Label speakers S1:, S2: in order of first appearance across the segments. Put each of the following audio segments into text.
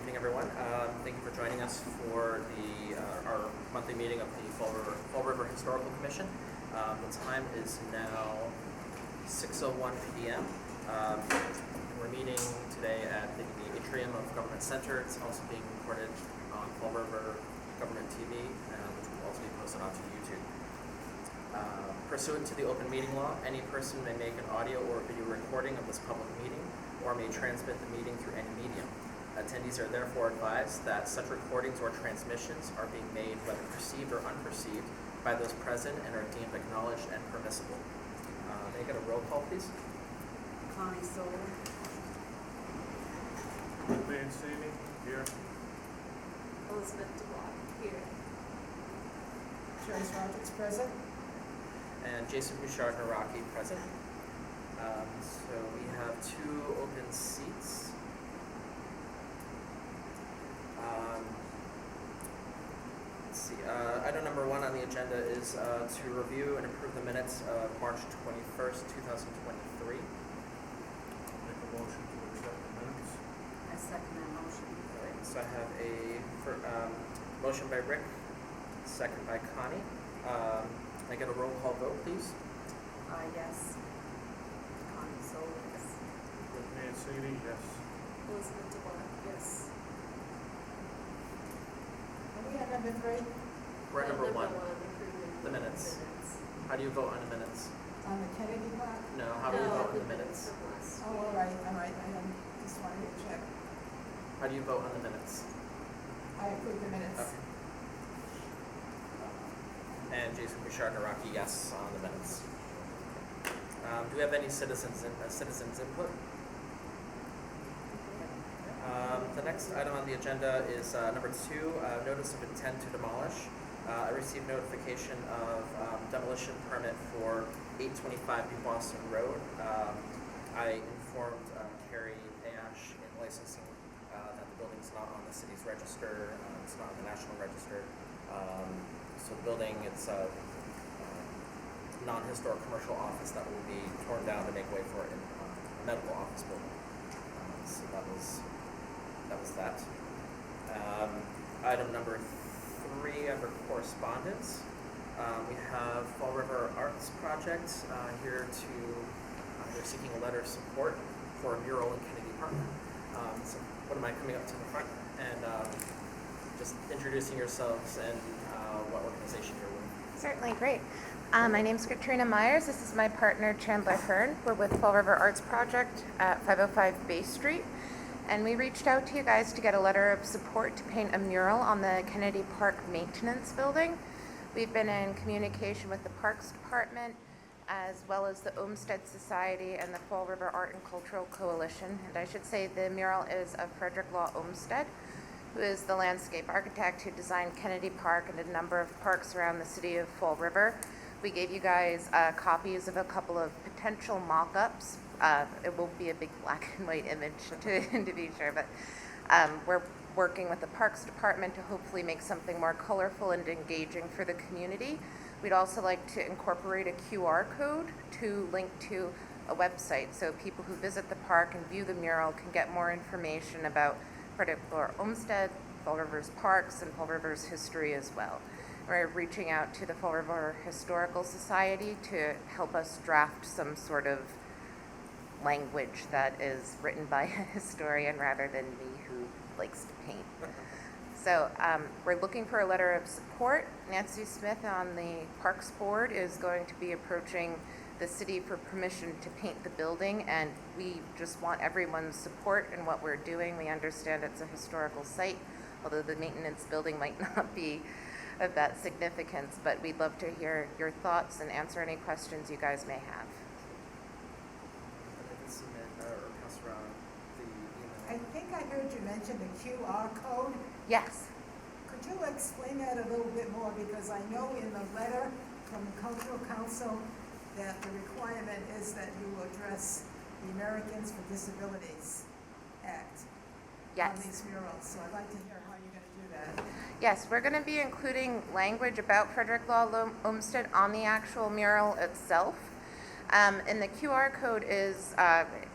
S1: evening, everyone. Thank you for joining us for our monthly meeting of the Fall River Historical Commission. The time is now 6:01 p.m. We're meeting today at the atrium of Government Center. It's also being recorded on Fall River Government TV, which will also be posted onto YouTube. Pursuant to the open meeting law, any person may make an audio or video recording of this public meeting or may transmit the meeting through any medium. Attendees are therefore advised that such recordings or transmissions are being made, whether perceived or unperceived, by those present and are deemed acknowledged and permissible. May I get a roll call, please?
S2: Connie Soler.
S3: Rick Mancini, here.
S2: Elizabeth DeBlock, here.
S4: Joyce Rogers present.
S1: And Jason Bouchard-Naraki, present. So we have 2 open seats. Let's see. Item number 1 on the agenda is to review and approve the minutes of March 21st, 2023.
S3: Make a motion to accept the minutes.
S2: I second that motion.
S1: All right, so I have a motion by Rick, second by Connie. Can I get a roll call vote, please?
S2: Yes. Connie Soler, yes.
S3: Rick Mancini, yes.
S2: Elizabeth DeBlock, yes.
S4: Are we at number 3?
S1: We're at number 1,
S2: approving
S1: the minutes. How do you vote on the minutes?
S4: On the Kennedy Park?
S1: No, how do we vote on the minutes?
S4: Oh, all right. I just wanted to check.
S1: How do you vote on the minutes?
S4: I approve the minutes.
S1: Okay. And Jason Bouchard-Naraki, yes, on the minutes. Do we have any citizens input? The next item on the agenda is number 2, notice of intent to demolish. I received notification of demolition permit for 825 New Boston Road. I informed Carrie Ash in licensing that the building's not on the city's register. It's not on the national register. So the building, it's a non-historic commercial office that will be torn down to make way for a medical office building. So that was that. Item number 3 under correspondence. We have Fall River Arts Project here they're seeking a letter of support for a mural in Kennedy Park. So what am I coming up to the front and just introducing yourselves and what organization you're with.
S5: Certainly, great. My name's Katrina Myers. This is my partner, Chandler Hearn. We're with Fall River Arts Project at 505 Bay Street. And we reached out to you guys to get a letter of support to paint a mural on the Kennedy Park Maintenance Building. We've been in communication with the Parks Department, as well as the Olmsted Society and the Fall River Art and Cultural Coalition. And I should say the mural is of Frederick Law Olmsted, who is the landscape architect who designed Kennedy Park and a number of parks around the city of Fall River. We gave you guys copies of a couple of potential mock-ups. It won't be a big black and white image to be sure, but we're working with the Parks Department to hopefully make something more colorful and engaging for the community. We'd also like to incorporate a QR code to link to a website so people who visit the park and view the mural can get more information about Frederick Law Olmsted, Fall River's parks, and Fall River's history as well. We're reaching out to the Fall River Historical Society to help us draft some sort of language that is written by a historian rather than me who likes to paint. So we're looking for a letter of support. Nancy Smith on the Parks Board is going to be approaching the city for permission to paint the building, and we just want everyone's support in what we're doing. We understand it's a historical site, although the maintenance building might not be of that significance, but we'd love to hear your thoughts and answer any questions you guys may have.
S1: I can submit or pass around the
S4: I
S1: email.
S4: think I heard you mention the QR code.
S5: Yes.
S4: Could you explain that a little bit more? Because I know in the letter from the Cultural Council that the requirement is that you address the Americans with Disabilities Act on
S5: Yes.
S4: these murals. So I'd like to hear how you're going to do that.
S5: Yes, we're going to be including language about Frederick Law Olmsted on the actual mural itself. And the QR code is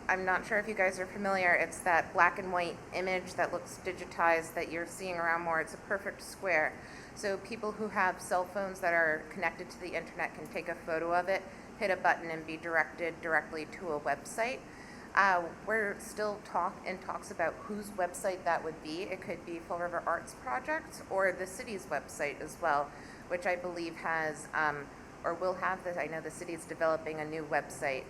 S5: I'm not sure if you guys are familiar, it's that black and white image that looks digitized that you're seeing around more. It's a perfect square. So people who have cell phones that are connected to the internet can take a photo of it, hit a button, and be directed directly to a website. We're still in talks about whose website that would be. It could be Fall River Arts Project or the city's website as well, which I believe has, or will have this. I know the city is developing a new website,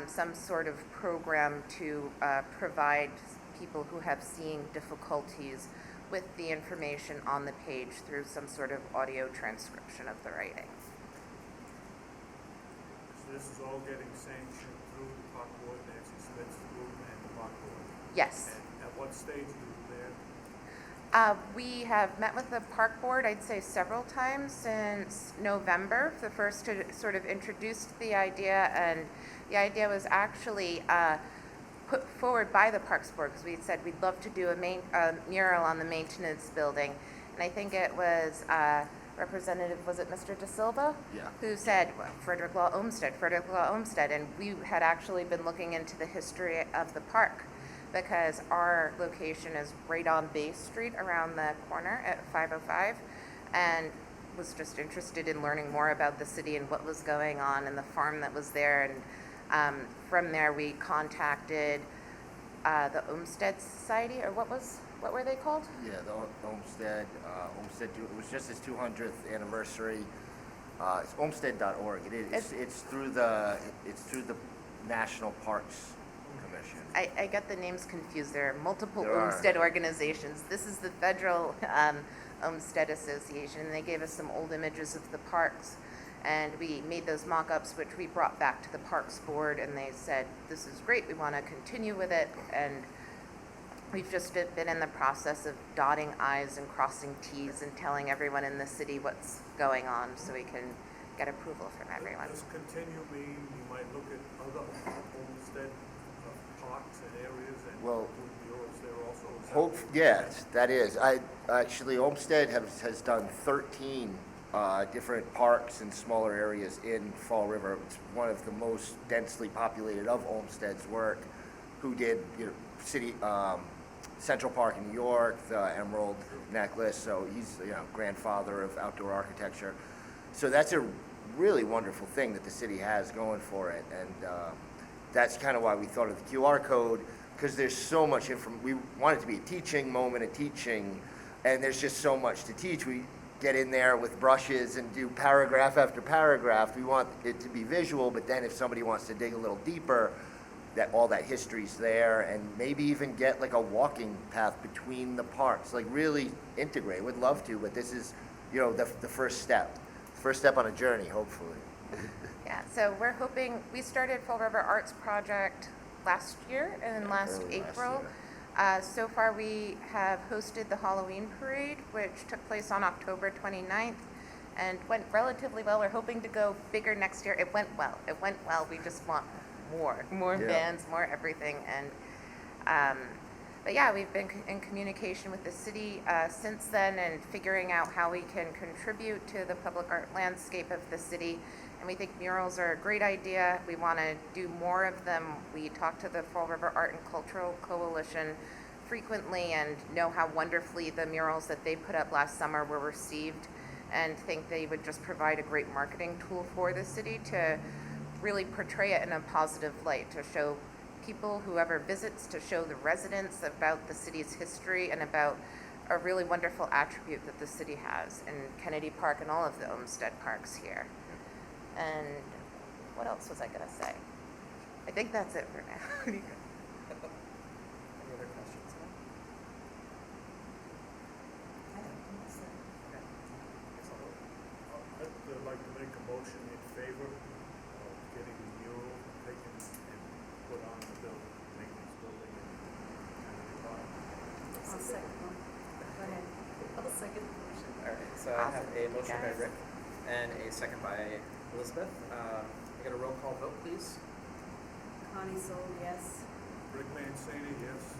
S5: some sort of program to provide people who have seeing difficulties with the information on the page through some sort of audio transcription of the writing.
S3: So this is all getting sanctioned through the park board, Nancy Smith's group and the park board.
S5: Yes.
S3: And at what stage are you there?
S5: We have met with the park board, I'd say several times since November, the first to sort of introduce the idea, and the idea was actually put forward by the parks board, because we had said we'd love to do a mural on the maintenance building, and I think it was Representative, was it Mr. De Silva?
S6: Yeah.
S5: Who said, well, Frederick Law Olmsted, and we had actually been looking into the history of the park, because our location is right on Bay Street around the corner at 505, and was just interested in learning more about the city and what was going on and the farm that was there. And from there we contacted the Olmsted Society, or what were they called?
S6: Yeah, the Olmsted, it was just his 200th anniversary. It's Olmsted.org. It's through the National Parks Commission.
S5: I get the names confused. There are multiple
S6: There are.
S5: Olmsted organizations. This is the Federal Olmsted Association, and they gave us some old images of the parks. And we made those mock-ups, which we brought back to the Parks Board, and they said, this is great, we want to continue with it. And we've just been in the process of dotting I's and crossing T's and telling everyone in the city what's going on so we can get approval from everyone.
S3: Does continue mean you might look at other homestead parks and areas and
S6: Well,
S3: do murals there also? Is that-
S6: Hope, yes, that is. Actually, Olmsted has done 13 different parks and smaller areas in Fall River. It's one of the most densely populated of Olmsted's work. Who did city Central Park in New York, the Emerald Necklace. So he's grandfather of outdoor architecture. So that's a really wonderful thing that the city has going for it, and that's kind of why we thought of the QR code, because there's so much information. We want it to be a teaching moment, and there's just so much to teach. We get in there with brushes and do paragraph after paragraph. We want it to be visual, but then if somebody wants to dig a little deeper, that all that history's there, and maybe even get like a walking path between the parks, like really integrate. Would love to, but this is, the first step on a journey, hopefully.
S5: Yeah, so we're hoping, we started Fall River Arts Project last year, and last
S6: Early last
S5: April. So far we have hosted the Halloween parade, which took place on October 29th, and went relatively well. We're hoping to go bigger next year. It went well. We just want more
S6: Yeah.
S5: bands, more everything. And but yeah, we've been in communication with the city since then, and figuring out how we can contribute to the public art landscape of the city. And we think murals are a great idea. We want to do more of them. We talk to the Fall River Art and Cultural Coalition frequently and know how wonderfully the murals that they put up last summer were received, and think they would just provide a great marketing tool for the city to really portray it in a positive light, to show people, whoever visits, to show the residents about the city's history and about a really wonderful attribute that the city has in Kennedy Park and all of the Olmsted parks here. And what else was I going to say? I think that's it for now.
S1: Any other questions?
S4: I don't think so.
S1: Okay. Guess I'll vote.
S3: I'd like to make a motion in favor of getting the mural taken and put on the building, maintenance building and Kennedy Park.
S2: I'll second one. Go ahead. I'll second the motion.
S1: All right, so I have
S5: Awesome.
S1: a motion by
S5: Guys.
S1: Rick and a second by Elizabeth. I get a roll call vote, please.
S2: Connie Soul, yes.
S3: Rick Mancini, yes.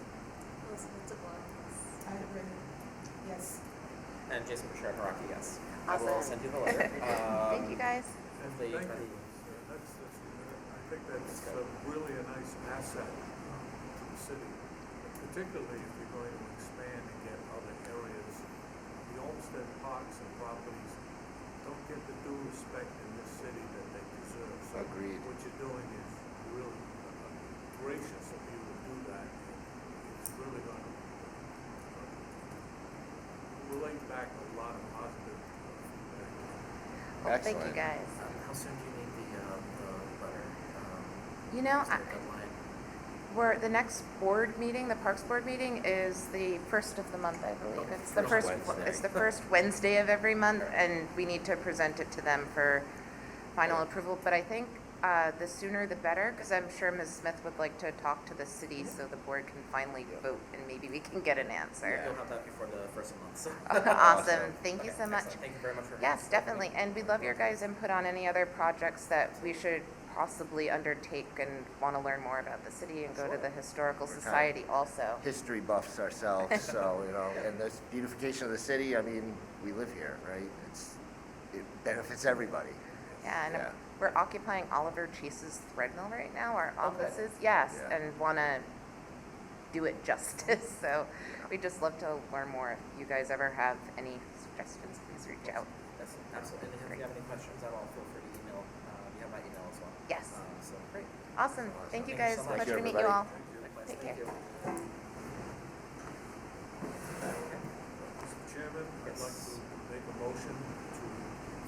S2: Elizabeth DeBlanc, yes.
S4: I agree. Yes.
S1: And Jason Bouchard Haraki, yes. I will
S5: Awesome.
S1: send you the letter.
S5: Thank you guys.
S3: And
S1: Hopefully
S3: thank
S1: by
S3: you.
S1: the-
S3: I think that's really a nice asset city, particularly if you're going to expand and get other areas. The Olmsted parks and properties don't get the due respect in this city that they deserve. So
S6: Agreed.
S3: what you're doing is really gracious of you to do that. It's really going to relate back a lot of positive feedback.
S5: Well, thank you
S6: Excellent.
S5: guys.
S1: How soon do you need the letter?
S5: You know,
S1: Is there a deadline?
S5: the next board meeting, the Parks Board meeting, is the first of the month, I believe. It's the
S6: First
S5: first,
S6: Wednesday.
S5: it's the first Wednesday of every month, and we need to present it to them for final approval. But I think the sooner the better, because I'm sure Ms. Smith would like to talk to the city so the board can finally vote and maybe we can get an answer.
S1: You'll have that before the first of the month, so.
S5: Awesome. Thank you
S1: Okay,
S5: so much.
S1: excellent. Thank you very much for.
S5: Yes, definitely. And we'd love your guys' input on any other projects that we should possibly undertake and want to learn more about the city and go to the Historical
S6: We're kind of-
S5: Society also.
S6: History buffs ourselves, so, you know, and this beautification of the city, I mean, we live here, right? It benefits everybody.
S5: Yeah, and
S6: Yeah.
S5: we're occupying Oliver Chase's thread mill right now, our
S1: Okay.
S5: offices, yes,
S6: Yeah.
S5: and want to do it justice. So we'd just love to learn more. If you guys ever have any suggestions, please reach out.
S1: Yes, absolutely. And if you have any questions at all, feel free to email. You have my email as well.
S5: Yes.
S1: So great.
S5: Awesome. Thank you
S1: Thank you
S5: guys.
S1: so much.
S5: Pleasure to meet you
S6: everybody.
S5: all.
S1: Likewise.
S5: Take
S1: Thank
S5: care.
S1: you. Okay.
S3: Mr. Chairman, I'd like
S1: Yes.
S3: to make a motion to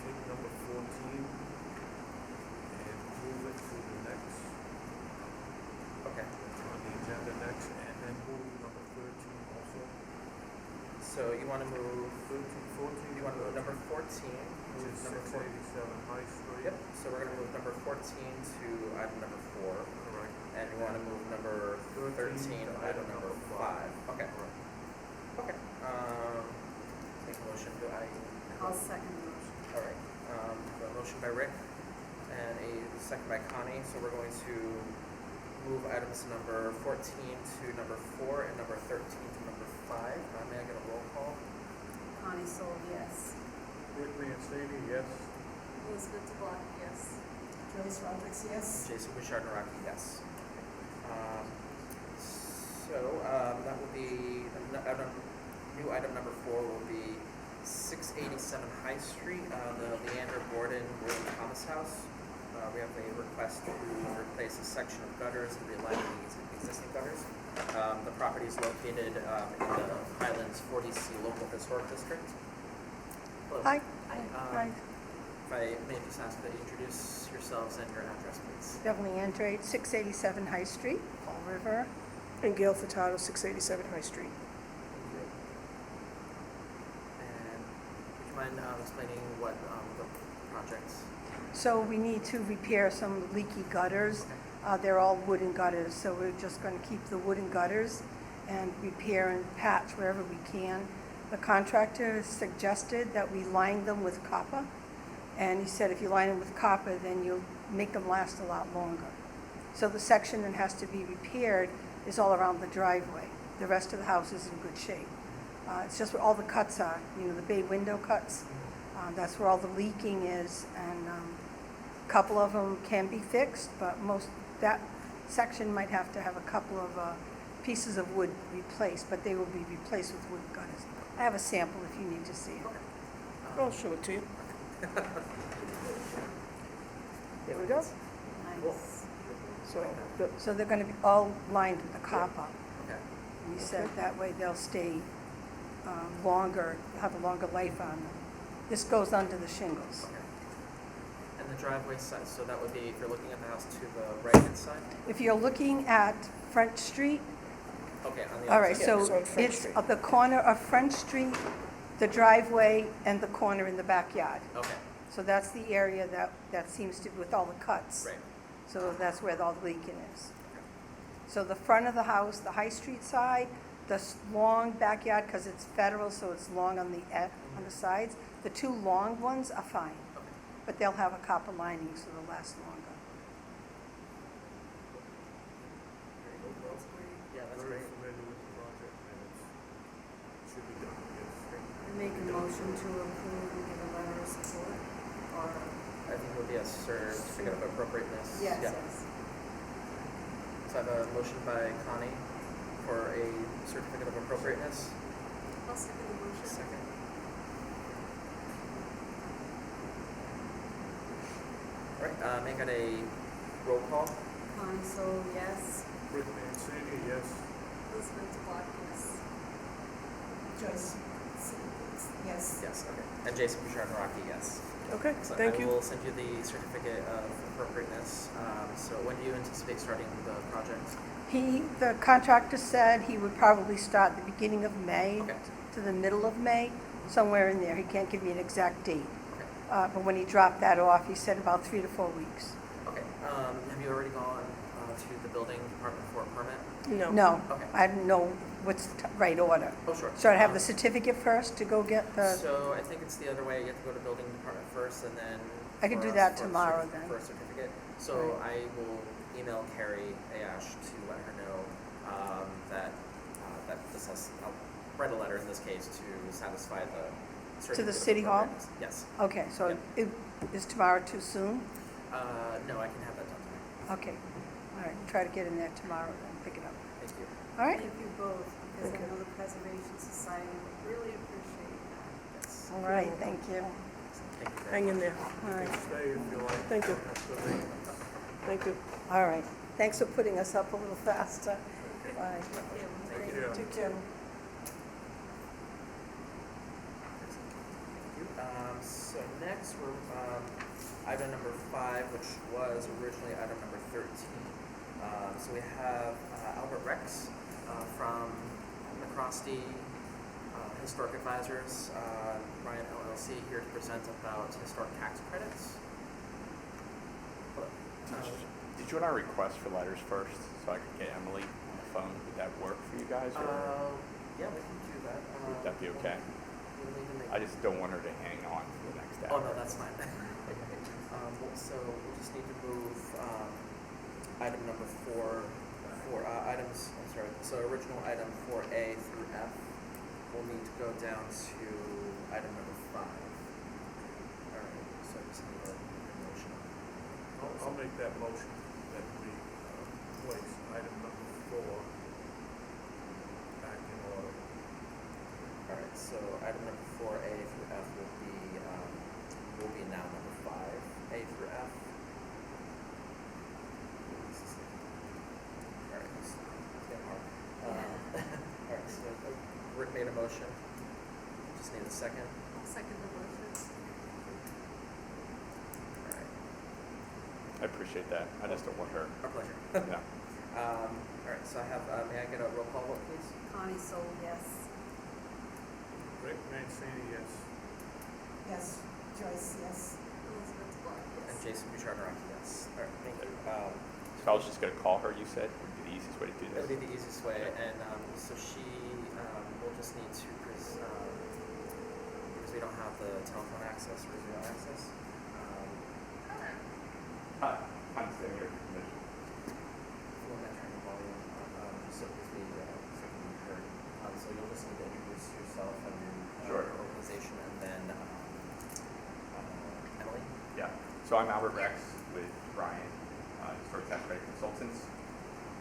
S3: take number 14 and move it to the next,
S1: Okay.
S3: on the agenda next, and then move number 13 also.
S1: So you want to move,
S3: 14,
S1: you want to move number 14,
S3: which
S1: move
S3: is
S1: number 14.
S3: 687 High Street.
S1: Yep, so we're going to move number 14 to item number 4,
S3: Correct.
S1: and you want to move number 13 to item number 5. Okay.
S3: Correct.
S1: Okay. Make a motion, do I?
S2: I'll second the motion.
S1: All right, a motion by Rick and a second by Connie, so we're going to move items number 14 to number 4 and number 13 to number 5. May I get a roll call?
S2: Connie Soul, yes.
S3: Rick Mancini, yes.
S2: Elizabeth DeBlock, yes.
S4: Joyce Rodriguez, yes?
S1: Jason Bouchard Naraki, yes. That will be, new item number 4 will be 687 High Street, the Leander Gordon William Thomas House. We have a request to replace a section of gutters and realign the existing gutters. The property is located in the Highlands 40C Local Historic District. Hello.
S7: Hi.
S1: Um, If I may just ask that you introduce yourselves and your address, please.
S7: Beverly Andrade, 687 High Street, Fall River. And Gail Furtado, 687 High Street.
S1: Thank you. And would you mind explaining what the project's?
S7: So we need to repair some leaky gutters. They're all wooden gutters, so we're just going to keep the wooden gutters and repair and patch wherever we can. The contractor suggested that we line them with copper. And he said if you line them with copper, then you'll make them last a lot longer. So the section that has to be repaired is all around the driveway. The rest of the house is in good shape. It's just where all the cuts are, you know, the bay window cuts. That's where all the leaking is, and a couple of them can be fixed, but that section might have to have a couple of pieces of wood replaced, but they will be replaced with wood gutters. I have a sample if you need to see it. I'll show it to you. There we go.
S2: Nice.
S7: So they're going to be all lined with the copper.
S1: Okay.
S7: And he said that way they'll stay longer, have a longer life on them. This goes under the shingles.
S1: Okay. And the driveway side, so that would be, if you're looking at the house to the right-hand side?
S7: If you're looking at French Street,
S1: Okay, on the
S7: all
S1: other
S7: right,
S1: side.
S7: so
S3: so on French
S7: it's
S3: Street.
S7: at the corner of French Street, the driveway, and the corner in the backyard.
S1: Okay,
S7: So that's the area that seems to, with all the cuts.
S1: right.
S7: So that's where all the leaking is.
S1: Okay.
S7: So the front of the house, the High Street side, the long backyard, because it's federal, so it's long on the sides. The two long ones are fine,
S1: Okay.
S7: but they'll have a copper lining, so they'll last longer.
S1: Yeah, that's
S3: Very
S1: great.
S3: familiar with the project, and it should be done, yes.
S2: I make a motion to approve and give a letter of support, or,
S1: I think it would be a certificate of appropriateness.
S2: yes,
S1: Yeah.
S2: yes.
S1: So I have a motion by Connie. certificate of appropriateness.
S2: I'll second the motion.
S1: Second. All right, may I get a roll call?
S2: Console, yes.
S3: Rick Mancini, yes.
S2: Elizabeth Block, yes.
S4: Joyce, yes.
S1: Yes, okay. And Jason Bouchard Naraki, yes.
S8: Okay,
S1: So
S8: thank
S1: I
S8: you.
S1: will send you the certificate of appropriateness. So when do you anticipate starting the project?
S7: The contractor said he would probably start the beginning of May
S1: Okay.
S7: to the middle of May, somewhere in there. He can't give me an exact date.
S1: Okay.
S7: But when he dropped that off, he said about 3 to 4 weeks.
S1: Okay. Have you already gone to the building department for a permit?
S8: No.
S7: No,
S1: Okay.
S7: I didn't know what's the right order.
S1: Oh, sure.
S7: Should I have the certificate first to go get the,
S1: So I think it's the other way. You have to go to building department first, and then.
S7: I can
S1: for
S7: do
S1: us
S7: that
S1: for a
S7: tomorrow then.
S1: For a certificate. So I will email Carrie Ayash to let her know that this has. I'll write a letter in this case to satisfy the. certificate of
S7: City Hall?
S1: appropriateness. Yes.
S7: okay, so is tomorrow too soon?
S1: No, I can have that done tonight.
S7: Okay, all right, try to get in there tomorrow and pick it up.
S1: Thank you.
S7: All right,
S2: Thank you both, because I
S8: Okay.
S2: know the Preservation Society would really appreciate that.
S1: Yes.
S7: all right, thank you.
S1: Thank you.
S8: Hang in there.
S7: All
S3: You
S7: right,
S3: can stay if you like.
S8: Thank you.
S3: After the-
S8: Thank you.
S7: all right. Thanks for putting us up a little faster. Bye.
S1: Thank you.
S3: Yeah.
S7: Take care.
S1: Thank you. So next, we're, item number 5, which was originally item number 13. So we have Albert Rex from McCrosty Historic Advisors, Ryan LLC, here to present about historic tax credits. Hello.
S9: Did you want to request for letters first, so I could get Emily on the phone? Would that work for you guys, or
S1: Yeah, we can do that.
S9: would that be okay?
S1: We'll need to make-
S9: I just don't want her to hang on for the next
S1: Oh,
S9: hour.
S1: no, that's fine. So we'll just need to move item number 4, items, I'm sorry, so original item 4A through F. We'll need to go down to item number 5. All right, so I just need a motion.
S3: I'll make that motion that we place item number 4 back in order.
S1: All right, so item number 4A through F will be now number 5, A through F. All right, it's getting hard. All right, so Rick made a motion. Just need a second.
S2: I'll second the motion.
S1: All right,
S9: I appreciate that. I just don't want her.
S1: our pleasure.
S9: No.
S1: All right, so I have, may I get a roll call vote, please?
S2: Connie Soul, yes.
S3: Rick Mancini, yes.
S4: Yes, Joyce, yes.
S2: Elizabeth Block,
S1: And
S2: yes.
S1: Jason Bouchard, yes. All right, thank you.
S9: So I was just going to call her, you said, would be the easiest way to do
S1: That
S9: this?
S1: would be the easiest way, and so she will just need to, because we don't have the telephone access or Zoom access.
S9: Hi, I'm sitting here.
S1: We'll not turn the volume up, so because we so can be heard. So you'll just need to introduce yourself and
S9: Sure.
S1: your organization, and then Emily.
S9: Yeah. So I'm Albert Rex with Ryan, Historic Tax Credit Consultants,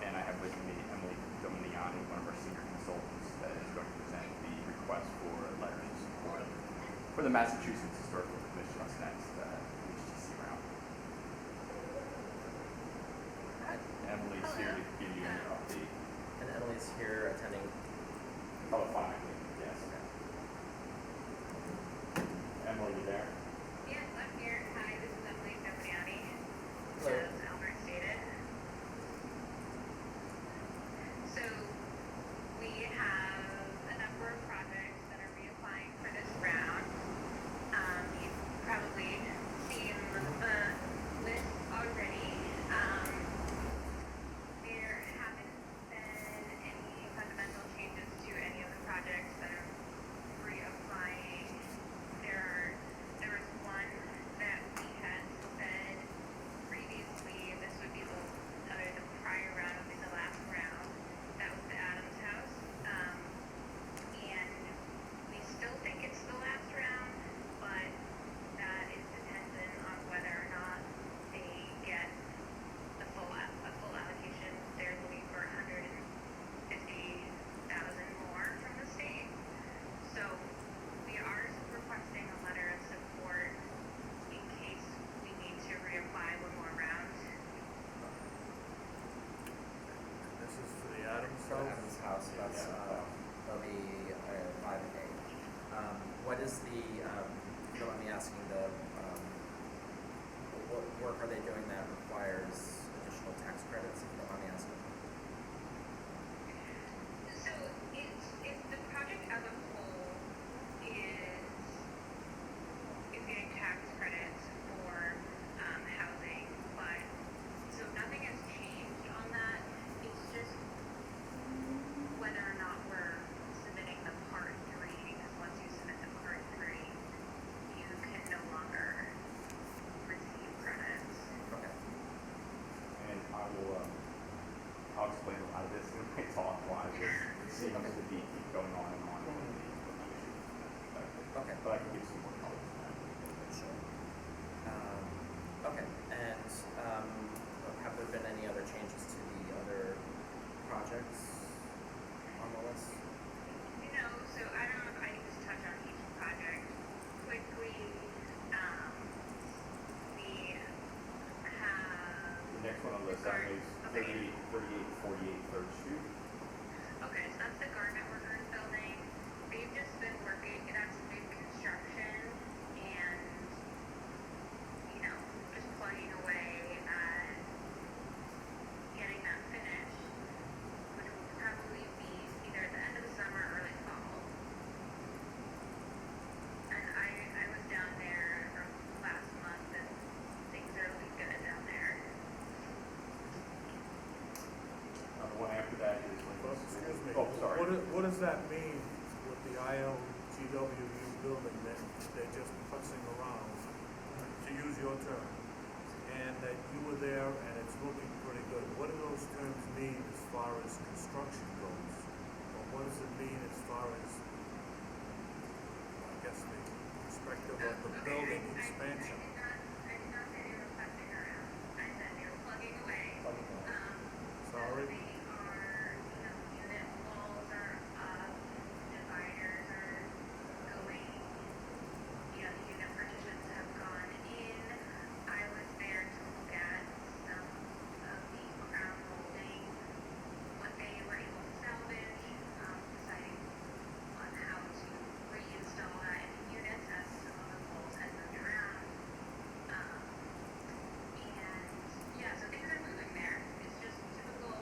S9: and I have with me Emily Dominiani, one of our senior consultants, that is going to present the request for letters of support for the Massachusetts Historical Commission's next HTC round. Emily's here to give you an update.
S1: And Emily's here attending.
S9: Telephonically, yes. Emily, you there?
S10: Yes, I'm here. Hi, this is Emily Dominiani,
S1: Hello.
S10: as Albert stated. So we have a number of projects that are reapplying for this round. You've probably seen the list already. There haven't been any fundamental changes to any of the projects that are reapplying. There were
S1: For the Evans house, that's, that'll be 5A. What is the, if you don't mind me asking, what work are they doing that requires additional tax credits, if you don't mind me asking?
S10: So it's the project as a whole is getting tax credits for housing, but so nothing has changed on that. It's just whether or not we're submitting the part 3, because once you submit the part 3, you can no longer receive credits.
S1: Okay.
S9: And I'll explain a lot of this in my talk, why this seems to be keep going on and on with the issue.
S1: Okay.
S9: But I can give some more color to that.
S1: Sure. Okay, and have there been any other changes to the other projects on the list?
S10: No, so I don't know if I can just touch on each project quickly. We have.
S9: The next one on the list item is 3848 3rd Street.
S10: Okay, so that's the garment workers building. They've just been working, that's big construction and, just plugging away at getting that finished, which will probably be either at the end of the summer or early fall. And I was down there last month and things are looking good down there.
S9: The one after that is
S3: Well, excuse me.
S9: Oh, sorry.
S3: What does that mean with the ILGWU building that they're just putzing around, to use your term? And that you were there and it's looking pretty good. What do those terms mean as far as construction goes? Or what does it mean as far as, I guess, the perspective of the building expansion?
S10: I did not say they were putzing around. I said they were plugging away.
S3: Sorry?
S10: They are, unit walls are up, dividers are going, the unit partitions have gone in. I was there to look at some of the crown molding, what they were able to salvage, deciding on how to reinstall that in the units as some of the poles had moved around. And yeah, so things are moving there. It's just typical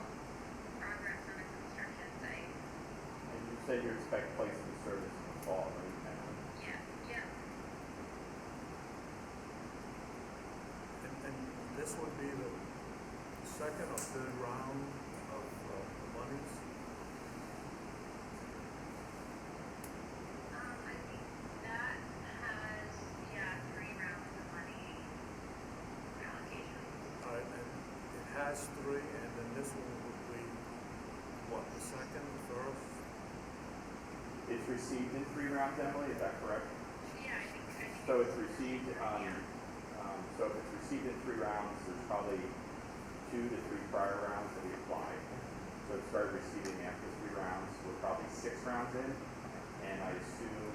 S10: progress on a construction site.
S9: And you said you expect placement of service in the fall, right?
S10: Yeah, yeah.
S3: And this would be the second or third round of the monies?
S10: I think that has, 3 rounds of money allocations.
S3: All right, and it has 3, and then this one would be, what, the second, first?
S9: It's received in 3 rounds, Emily, is that correct?
S10: Yeah, I think.
S9: So it's received,
S10: Yeah.
S9: so if it's received in 3 rounds, there's probably 2 to 3 prior rounds that we applied. So it started receiving after 3 rounds, we're probably 6 rounds in, and I assume,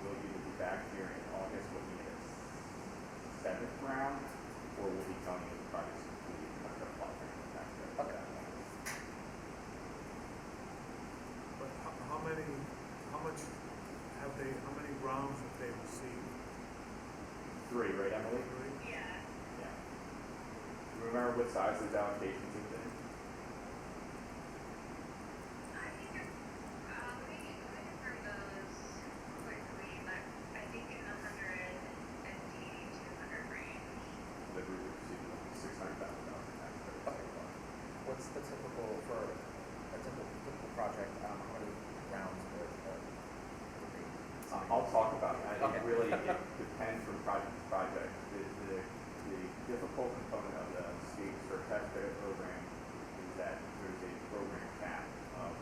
S9: we'll either be back here in August looking at a 7th round, or we'll be telling you the project's complete, and we're gonna apply for the tax credit.
S1: Okay.
S3: But how many rounds have they received?
S9: 3, right, Emily?
S3: 3?
S10: Yeah.
S9: Yeah. Do you remember what size those allocations have been?
S10: I think let me confirm those quickly, but I think in the 150 to 200 range.
S9: The group received $600,000 in tax credits.
S1: Okay. What's the typical, for a typical project, how many rounds would be?
S9: I'll talk about that.
S1: Okay.
S9: It really it depends from project to project. The difficult component of the state sort tax credit program is that there's a program cap of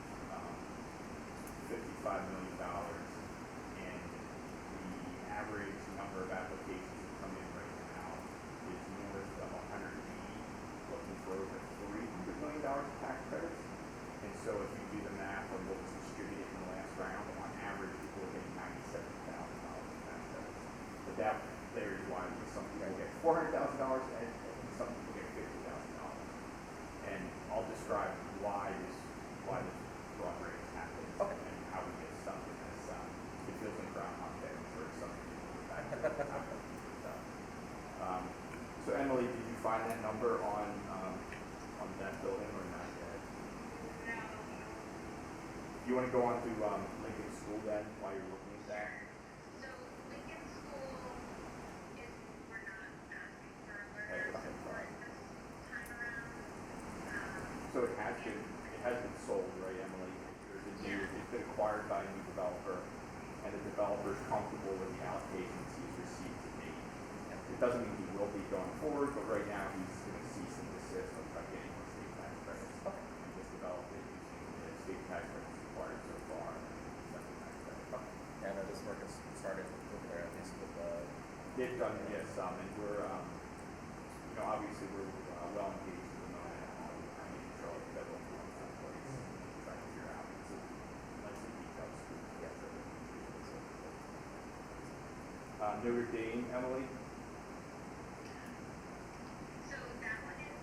S9: $55 million, and the average number of applications that come in right now is north of 180, looking for over $300 million of tax credits. And so if you do the math on what was distributed in the last round, on average, people are getting $97,000 in tax credits. But that varies widely. Some people get $400,000 and some people get $50,000. And I'll describe why this You want to go on to Lincoln School then, while you're looking at that?
S10: So Lincoln School is, we're not asking for a
S9: Okay,
S10: letter of
S9: okay,
S10: support
S9: fine.
S10: this time around.
S9: So it has been sold, right, Emily? It's been acquired by a new developer, and the developer's comfortable with the allocations he's received to date. It doesn't mean he will be going forward, but right now he's going to cease and desist from getting the state tax credits.
S1: Okay.
S9: And just develop it using the state tax credits acquired so far, and federal tax credits.
S1: Okay. Yeah, I know this work has started over there, at least with
S9: They've done, yes, and we're, obviously we're well engaged at the moment on making sure all the federal forms in place, trying to figure out, it's a lengthy details to get to. Notre Dame, Emily?
S10: So that one is,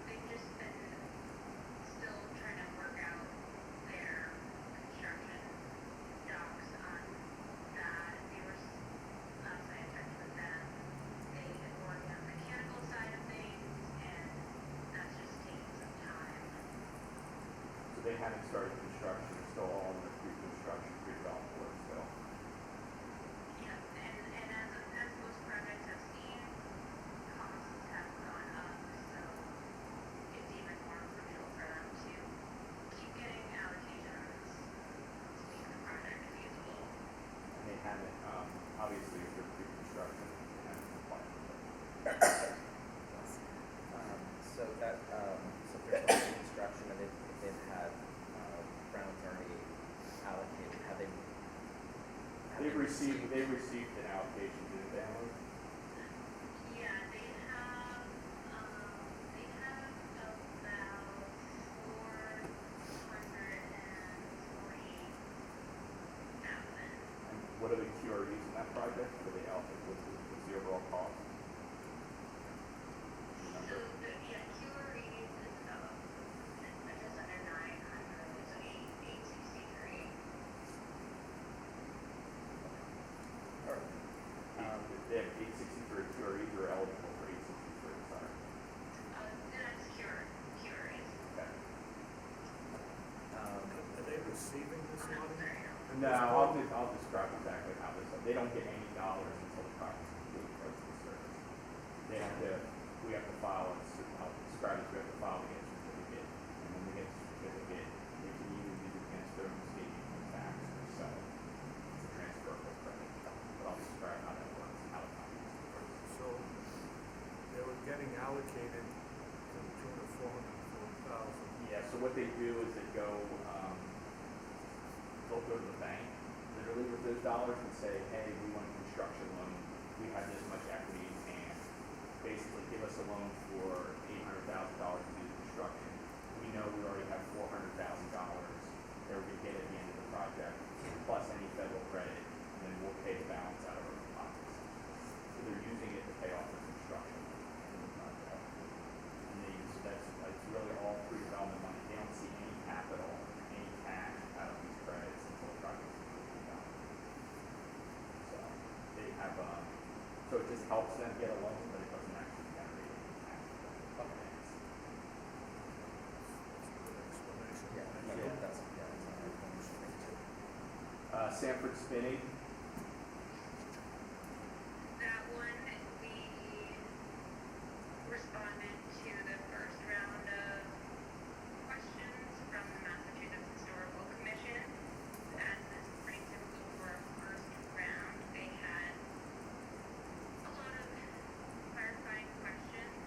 S10: they've just been still trying to work out their construction docs on that. They were, last I checked with them, they had worked on the mechanical side of things, and that's just taking some time.
S9: So they haven't started construction, it's still all in the pre-construction, pre-development work still.
S10: Yeah, and as most projects have seen, costs have gone up, so it's even more crucial for them to keep getting allocations to make the project feasible.
S9: And they haven't, obviously, if they're pre-construction, they haven't applied for it.
S1: so that, so there's also construction, and they've had, grounds already allocated, have they?
S9: They've received an allocation, didn't they, Emily?
S10: Yeah, they have about 440,000.
S9: And what are the QREs in that project? What are they allocated, what's the overall cost?
S10: So the, QRE is about just under 900, so 863.
S1: All right.
S9: They have 863 QREs or eligible for 863, sorry.
S10: That's QREs.
S9: Okay.
S3: Are they receiving this money?
S9: No, I'll describe exactly how this, they don't get any dollars until the project's complete, price of the service. We have to file, I'll describe this, we have to file the certificate, and when we get the certificate, it can either be against their own state income tax or sell it. It's a transferable credit, but I'll describe how that works, and how the financing works.
S3: So they were getting allocated to the tune of 440,000.
S9: Yeah, so what they do is they'll go to the bank, literally with those dollars and say, hey, we want a construction loan, we have this much equity in hand. Basically, give us a loan for $800,000 to do the construction. We know we already have $400,000 that we're going to get at the end of the project, plus any federal credit, and then we'll pay the balance out of our pockets. So they're using it to pay off the construction of the project. And that's really all pre-development money. They don't see any capital, any cash out of these credits until the project's completely done. So they have, so it just helps them get a loan, but it doesn't actually generate any cash for them.
S3: That's a good explanation.
S1: Yeah, that's a information thing too.
S9: Sanford Spinning,
S10: That one, we responded to the first round of questions from the Massachusetts Historical Commission. As this is pretty typical for a first round, they had a lot of clarifying questions.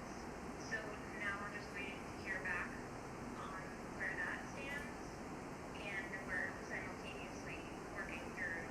S10: So now we're just waiting to hear back on where that stands. And we're simultaneously working through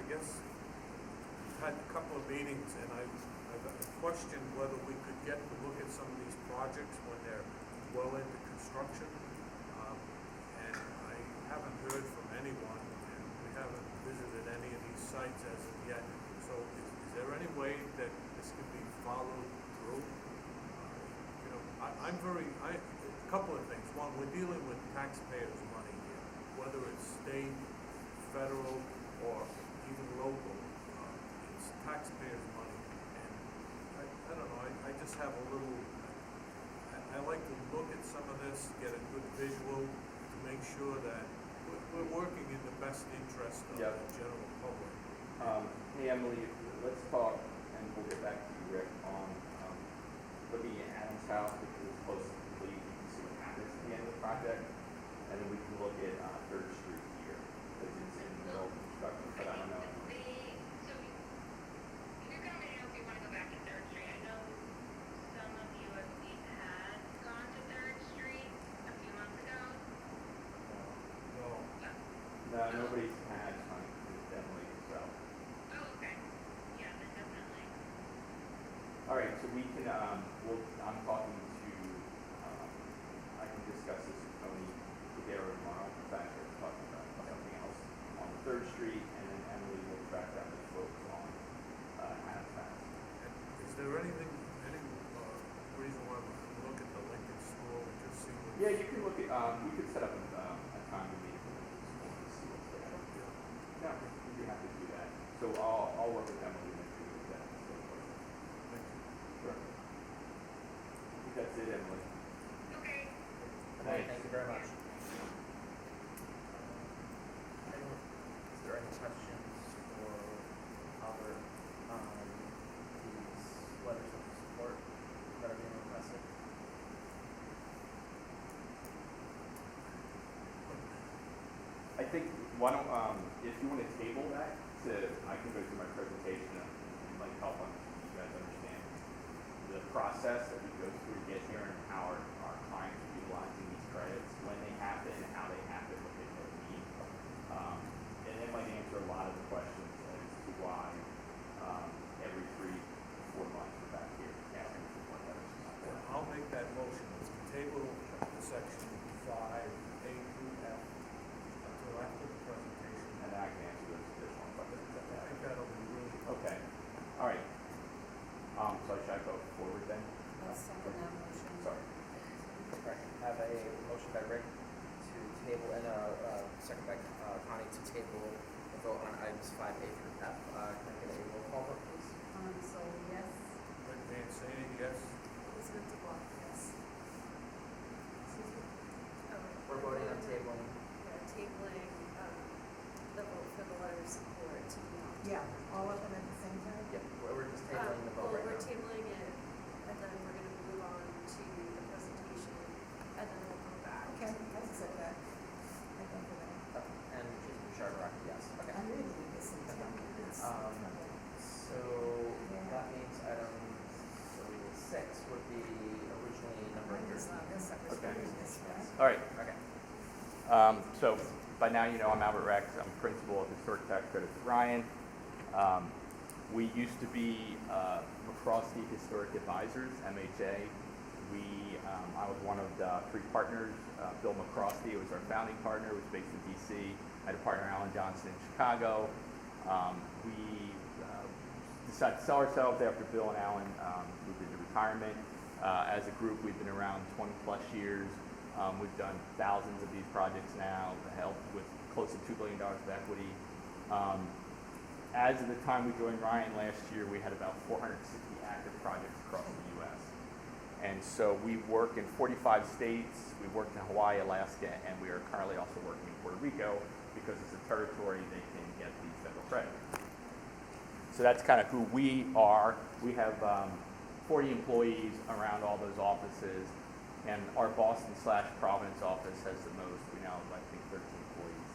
S3: guess we've had a couple of meetings, and I've questioned whether we could get to look at some of these projects when they're well into construction. And I haven't heard from anyone, and we haven't visited any of these sites as of yet. So is there any way that this can be followed through? You know, a couple of things. One, we're dealing with taxpayers' money here, whether it's state, federal, or even local. It's taxpayers' money. And I don't know, I just have a little, I like to look at some of this, get a good visual to make sure that we're working in the best interest of
S9: Yep.
S3: the general public.
S9: Hey Emily, let's talk, and we'll get back to you, Rick, on looking at Adam's house, which is close to complete. You can see what happens at the end of the project, and then we can look at Third Street here, because it's in the middle of construction. But I don't know.
S10: So if you're coming out, if you want to go back to Third Street, I know some of you have had gone to Third Street a few months ago.
S3: No,
S9: No, nobody's had money, definitely. So,
S10: Oh, okay. Yeah, then definitely.
S9: all right. So we can. I'm talking to. I can discuss this with Tony today or tomorrow. In fact, we're talking about something else on Third Street, and then Emily will track down the folks on Adams House.
S3: and is there anything, any reason why we can look at the Lincoln School and just see what?
S9: Yeah, you can look at. We could set up a time to meet with the school and see what's there. Yeah, we'd be happy to do that. So I'll work with Emily and see what that.
S3: Thank you.
S9: Sure. I think that's it, Emily.
S10: Okay.
S1: Emily, thank you very much. Is there any questions for Albert on these letters of support that are being requested?
S9: I think why don't if you want to table that, I can go through my presentation and like help you guys understand the process that we go through to get here and how our clients are utilizing these credits, when they happen, how they happen, what they really mean. And it might answer a lot of the questions as to why every 3 to 4 months we're back here asking for more letters of support.
S3: I'll make that motion. It's table the section 5A through F until after the presentation.
S9: And then I can answer those additional questions.
S3: I think that'll be really.
S9: Okay. All right. So should I go forward then?
S2: I'll second that motion.
S9: Sorry.
S1: Right, have a motion by Rick to table and a second by Connie to table the vote on items 5A through F. Can I get a roll call vote, please?
S2: So yes.
S3: Rick Van Sandy, yes?
S2: Elizabeth DeBock, yes. Excuse me?
S1: We're voting on tabling.
S2: Tabling, the vote for the letter of support to be on.
S4: Yeah, all of them at the same time?
S1: Yep, we're just tabling the vote right
S2: We're
S1: now.
S2: tabling it, and then we're gonna move on to the presentation, and then we'll go back.
S4: Okay, I accept that. I think for that.
S1: And Jason Bouchard, yes, okay.
S4: I'm reading this in town.
S1: So that means item 6 would be originally number
S4: Mine is
S1: 13.
S4: not this, I was
S9: Okay.
S4: reading this, right?
S9: All right.
S1: Okay.
S9: So by now you know I'm Albert Rex. I'm principal of Historic Tax Credits at Ryan. We used to be McCroskey Historic Advisors, MHA. I was one of the 3 partners. Bill McCroskey was our founding partner, was based in DC. I had a partner, Alan Johnson, in Chicago. We decided to sell ourselves after Bill and Alan moved into retirement. As a group, we've been around 20 plus years. We've done thousands of these projects now, helped with close to $2 billion of equity. As of the time we joined Ryan last year, we had about 460 active projects across the U.S. And so we work in 45 states. We worked in Hawaii, Alaska, and we are currently also working in Puerto Rico because it's a territory they can get the federal credit. So that's kind of who we are. We have 40 employees around all those offices, and our Boston/Providence office has the most. We now have, I think, 13 employees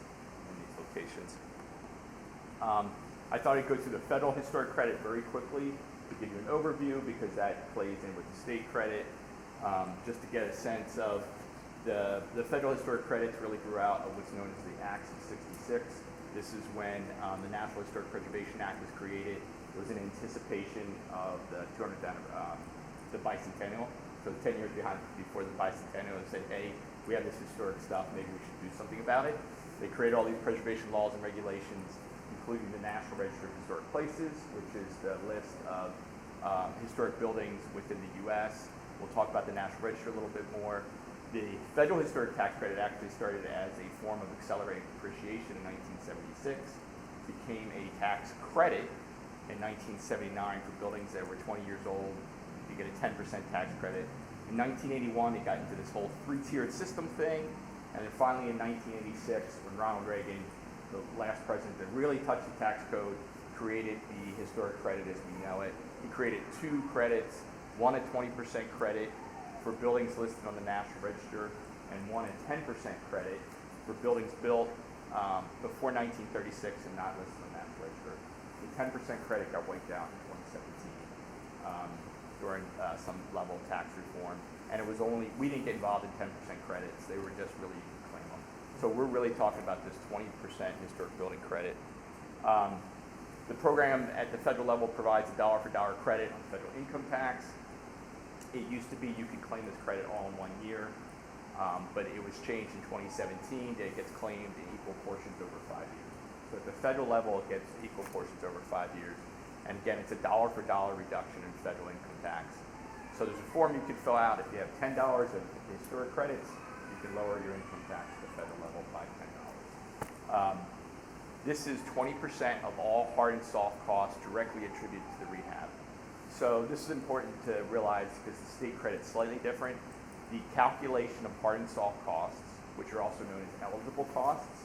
S9: in these locations. I thought I'd go through the federal historic credit very quickly to give you an overview because that plays in with the state credit. Just to get a sense of the federal historic credits really grew out of what's known as the Acts of '66. This is when the National Historic Preservation Act was created. It was in anticipation of the 200th the bicentennial. So 10 years before the bicentennial, they said, hey, we have this historic stuff, maybe we should do something about it. They created all these preservation laws and regulations, including the National Register of Historic Places, which is the list of historic buildings within the U.S. We'll talk about the National Register a little bit more. The Federal Historic Tax Credit actually started as a form of accelerated depreciation in 1976, became a tax credit in 1979 for buildings that were 20 years old. You get a 10% tax credit. In 1981, they got into this whole three-tiered system thing, and then finally in 1986, when Ronald Reagan, the last president that really touched the tax code, created the historic credit as we know it. He created two credits, one a 20% credit for buildings listed on the National Register, and one a 10% credit for buildings built before 1936 and not listed on the National Register. The 10% credit got wiped out in 2017 during some level of tax reform, and it was only, we didn't get involved in 10% credits, they were just really, you could claim them. So we're really talking about this 20% historic building credit. The program at the federal level provides a dollar-for-dollar credit on federal income tax. It used to be you could claim this credit all in 1 year, but it was changed in 2017 that it gets claimed in equal portions over 5 years. So at the federal level, it gets equal portions over 5 years. And again, it's a dollar-for-dollar reduction in federal income tax. So there's a form you can fill out. If you have $10 of historic credits, you can lower your income tax at the federal level by $10. This is 20% of all hard and soft costs directly attributed to the rehab. So this is important to realize because the state credit's slightly different. The calculation of hard and soft costs, which are also known as eligible costs,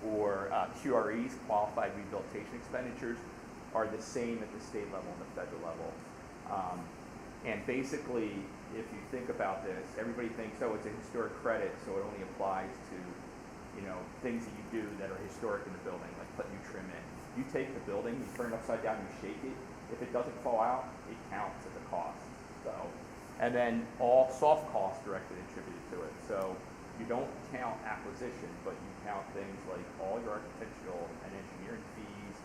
S9: or QREs, qualified rehabilitation expenditures, are the same at the state level and the federal level. And basically, if you think about this, everybody thinks, oh, it's a historic credit, so it only applies to, you know, things that you do that are historic in the building, like put new trim in. You take the building, you turn it upside down, you shake it. If it doesn't fall out, it counts as a cost. So, and then all soft costs directly attributed to it. So you don't count acquisition, but you count things like all your architectural and engineering fees.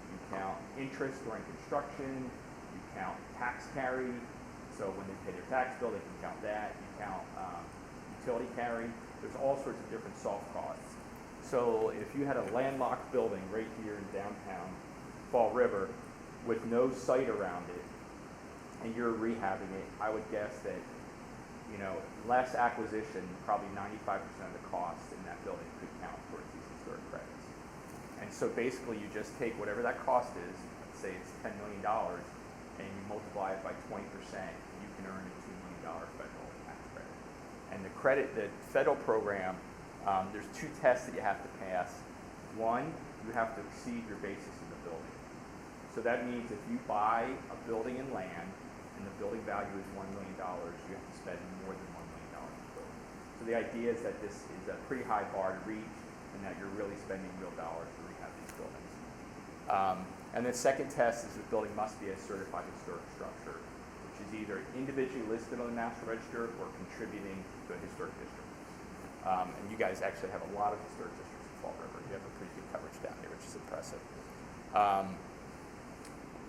S9: You count interest during construction. You count tax carry. So when they pay their tax bill, they can count that. You count utility carry. There's all sorts of different soft costs. So if you had a landlocked building right here in downtown Fall River with no site around it, and you're rehabbing it, I would guess that, you know, less acquisition, probably 95% of the costs in that building could count towards these historic credits. And so basically you just take whatever that cost is, let's say it's $10 million, and you multiply it by 20%, you can earn a $2 million federal tax credit. And the credit, the federal program, there's two tests that you have to pass. One, you have to exceed your basis in the building. So that means if you buy a building and land, and the building value is $1 million, you have to spend more than $1 million in the building. So the idea is that this is a pretty high bar to reach, and that you're really spending real dollars to rehab these buildings. And the second test is the building must be a certified historic structure, which is either individually listed on the National Register or contributing to a historic district. And you guys actually have a lot of historic districts in Fall River. You have a pretty good coverage down here, which is impressive.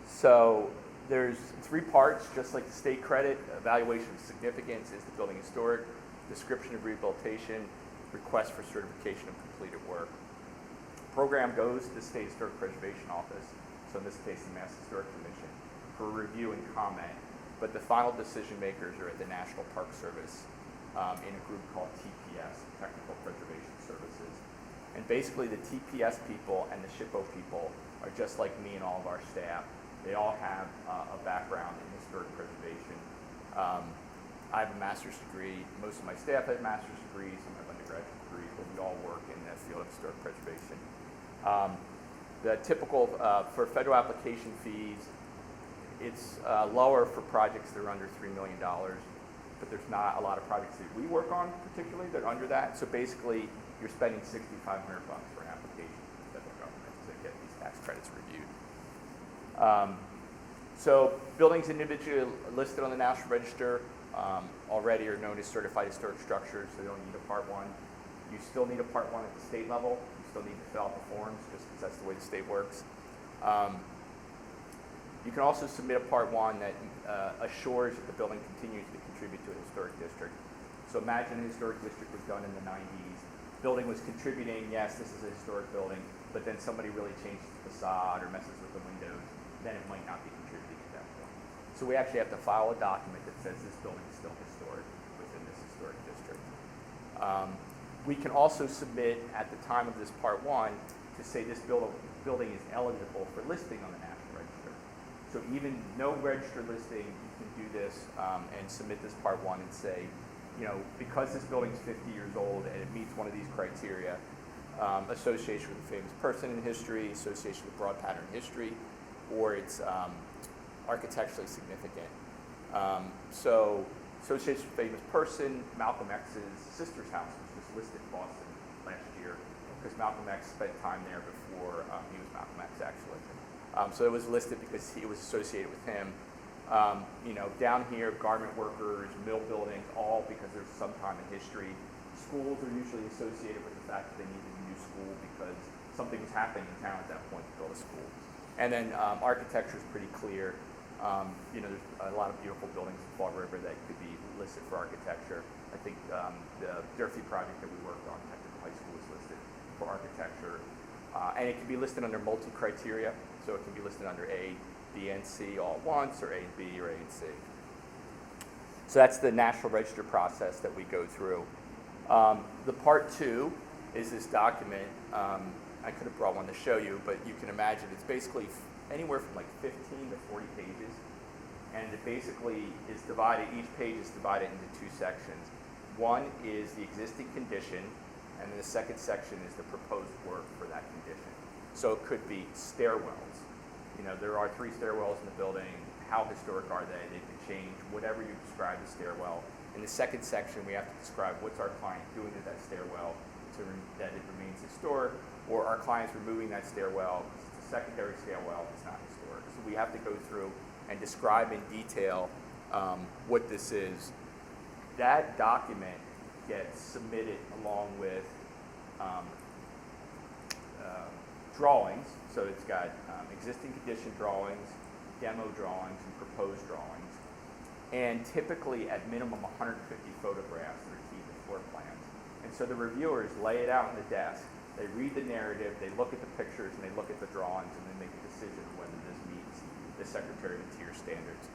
S9: So there's 3 parts, just like the state credit. Evaluation of significance, is the building historic? Description of rehabilitation, request for certification of completed work. Program goes to the State Historic Preservation Office, so in this case the Mass Historic Commission, for review and comment, but the final decision makers are at the National Park Service in a group called TPS, Technical Preservation Services. And basically the TPS people and the SHPO people are just like me and all of our staff. They all have a background in historic preservation. I have a master's degree. Most of my staff have master's degrees. Some have undergraduate degrees, but we all work in the field of historic preservation. The typical, for federal application fees, it's lower for projects that are under $3 million, but there's not a lot of projects that we work on particularly that are under that. So basically, you're spending $6,500 for an application to the federal government to get these tax credits reviewed. So buildings individually listed on the National Register already are known as certified historic structures, so they don't need a Part 1. You still need a Part 1 at the state level. You still need to fill out the forms, just because that's the way the state works. You can also submit a Part 1 that assures that the building continues to contribute to a historic district. So imagine a historic district was done in the 90s. Building was contributing, yes, this is a historic building, but then somebody really changes the facade or messes with the windows, then it might not be contributing at that point. So we actually have to file a document that says this building is still historic within this historic district. We can also submit at the time of this Part 1 to say this building is eligible for listing on the National Register. So even no registered listing, you can do this and submit this Part 1 and say, you know, because this building's 50 years old and it meets one of these criteria, association with a famous person in history, association with broad pattern history, or it's architecturally significant. So association with a famous person, Malcolm X's sister's house was just listed in Boston last year because Malcolm X spent time there before he was Malcolm X, actually. So it was listed because it was associated with him. You know, down here, garment workers, mill buildings, all because there's some time in history. Schools are usually associated with the fact that they needed a new school because something was happening in town at that point to build a school. And then architecture is pretty clear. You know, there's a lot of beautiful buildings in Fall River that could be listed for architecture. I think the Durfee project that we worked on, Technical High School, is listed for architecture. And it can be listed under multi-criteria, so it can be listed under A, B, and C all at once, or A and B, or A and C. So that's the National Register process that we go through. The Part 2 is this document. I could have brought one to show you, but you can imagine it's basically anywhere from like 15 to 40 pages. And it basically is divided, each page is divided into two sections. One is the existing condition, and then the second section is the proposed work for that condition. So it could be stairwells. You know, there are 3 stairwells in the building. How historic are they? They could change whatever you describe the stairwell. In the second section, we have to describe what's our client doing to that stairwell that it remains historic, or our client's removing that stairwell because it's a secondary stairwell, it's not historic. So we have to go through and describe in detail what this is. That document gets submitted along with drawings. So it's got existing condition drawings, demo drawings, and proposed drawings. And typically, at minimum, 150 photographs that are key to floor plans. And so the reviewers lay it out on the desk, they read the narrative, they look at the pictures, and they look at the drawings, and they make a decision whether this meets the Secretary of Interior standards.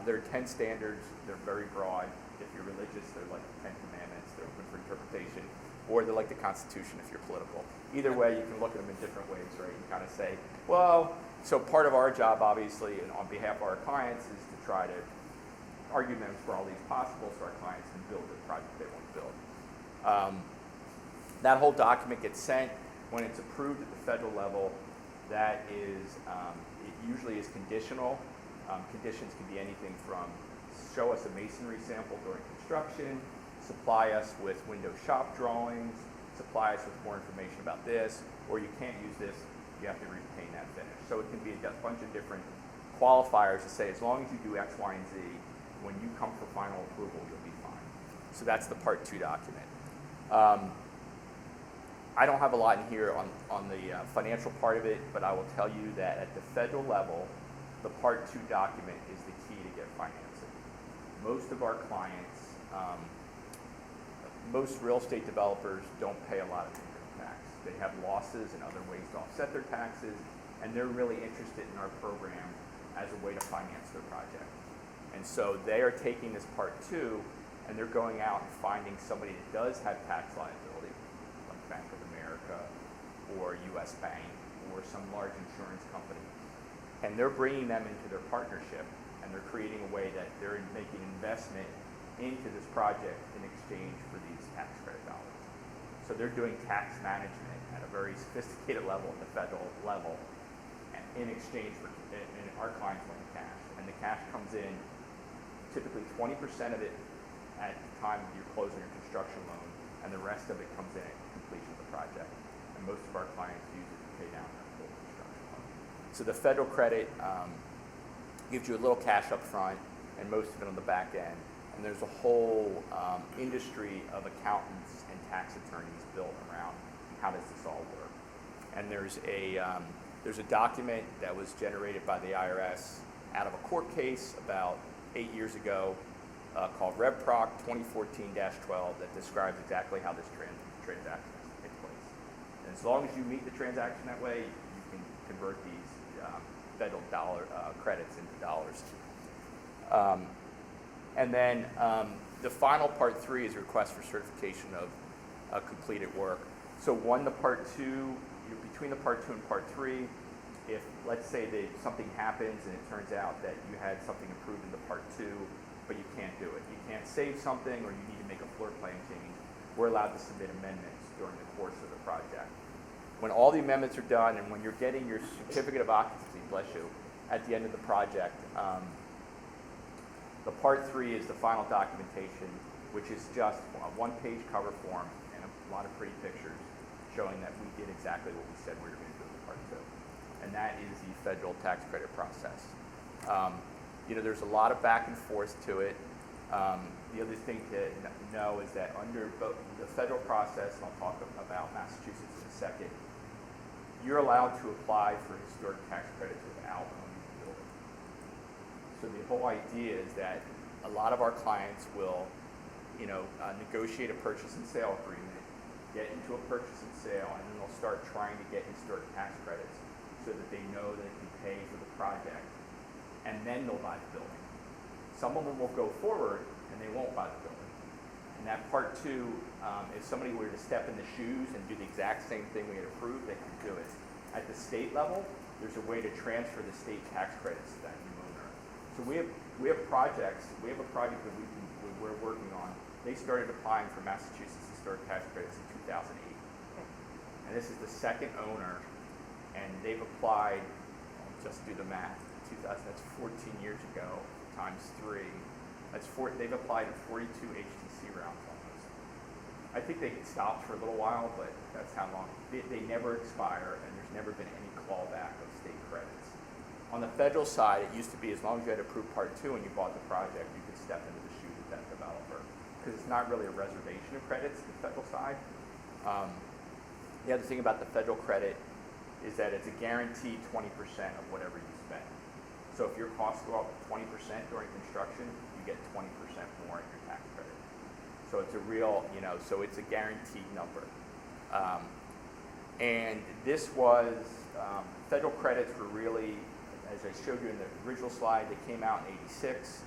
S9: There are 10 standards. They're very broad. If you're religious, they're like the 10 Commandments. They're open for interpretation. Or they're like the Constitution if you're political. Either way, you can look at them in different ways, right? You kind of say, well, so part of our job, obviously, and on behalf of our clients, is to try to argue them for all these possible so our clients can build the project they want to build. That whole document gets sent. When it's approved at the federal level, that is, it usually is conditional. Conditions can be anything from show us a masonry sample during construction, supply us with window shop drawings, supply us with more information about this, or you can't use this, you have to repaint that finish. So it can be a bunch of different qualifiers to say, as long as you do X, Y, and Z, when you come for final approval, you'll be fine. So that's the Part 2 document. I don't have a lot in here on the financial part of it, but I will tell you that at the federal level, the Part 2 document is the key to get financing. Most of our clients, most real estate developers don't pay a lot of income tax. They have losses and other ways to offset their taxes, and they're really interested in our program as a way to finance their project. And so they are taking this Part 2, and they're going out and finding somebody that does have tax liability, like Bank of America or US Bank or some large insurance company. And they're bringing them into their partnership, and they're creating a way that they're making investment into this project in exchange for these tax credit dollars. So they're doing tax management at a very sophisticated level at the federal level, and in exchange for, and our clients want cash. And the cash comes in, typically 20% of it at the time of your closing your construction loan, and the rest of it comes in at completion of the project. And most of our clients use it to pay down their full construction loan. So the federal credit gives you a little cash up front and most of it on the back end. And there's a whole industry of accountants and tax attorneys built around how does this all work. And there's a document that was generated by the IRS out of a court case about 8 years ago called RevProc 2014-12 that describes exactly how this transaction takes place. And as long as you meet the transaction that way, you can convert these federal dollar credits into dollars. And then the final part 3 is a request for certification of completed work. So the part 2, between the part 2 and part 3, if let's say that something happens and it turns out that you had something approved in the part 2, but you can't do it. You can't save something or you need to make a floor plan change. We're allowed to submit amendments during the course of the project. When all the amendments are done and when you're getting your certificate of occupancy, bless you, at the end of the project, the part 3 is the final documentation, which is just a one-page cover form and a lot of pretty pictures showing that we did exactly what we said we were going to do in part 2. And that is the federal tax credit process. There's a lot of back and forth to it. The other thing to know is that under both the federal process, and I'll talk about Massachusetts in a second, you're allowed to apply for historic tax credits without owning the building. So the whole idea is that a lot of our clients will, negotiate a purchase and sale agreement, get into a purchase and sale, and then they'll start trying to get historic tax credits so that they know they can pay for the project, and then they'll buy the building. Some of them will go forward and they won't buy the building. And that part 2, if somebody were to step in the shoes and do the exact same thing we had approved, they can do it. At the state level, there's a way to transfer the state tax credits to that new owner. So we have projects. We have a project that we're working on. They started applying for Massachusetts historic tax credits in 2008, and this is the second owner, and they've applied. I'll just do the math. 2000. That's 14 years ago times 3. They've applied in 42 HTC rounds almost. I think they stopped for a little while, but that's how long. They never expire, and there's never been any clawback of state credits. On the federal side, it used to be as long as you had approved part 2 and you bought the project, you could step into the shoes of that developer, because it's not really a reservation of credits, the federal side. The other thing about the federal credit is that it's a guaranteed 20% of whatever you spend. So if your costs go up 20% during construction, you get 20% more in your tax credit. So it's a real, so it's a guaranteed number. And this was, federal credits were really, as I showed you in the original slide, they came out in '86.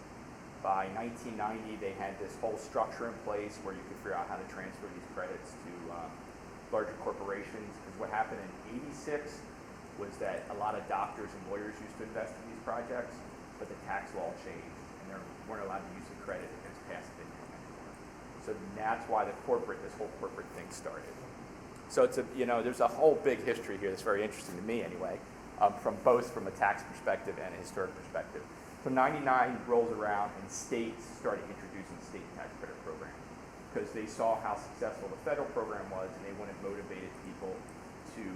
S9: By 1990, they had this whole structure in place where you could figure out how to transfer these credits to larger corporations. Because what happened in '86 was that a lot of doctors and lawyers used to invest in these projects, but the tax law changed and they weren't allowed to use the credit against passive income anymore. So that's why this whole corporate thing started. So it's there's a whole big history here that's very interesting to me anyway, from a tax perspective and a historic perspective. So '99 rolls around and states started introducing state tax credit programs because they saw how successful the federal program was and they wanted motivated people to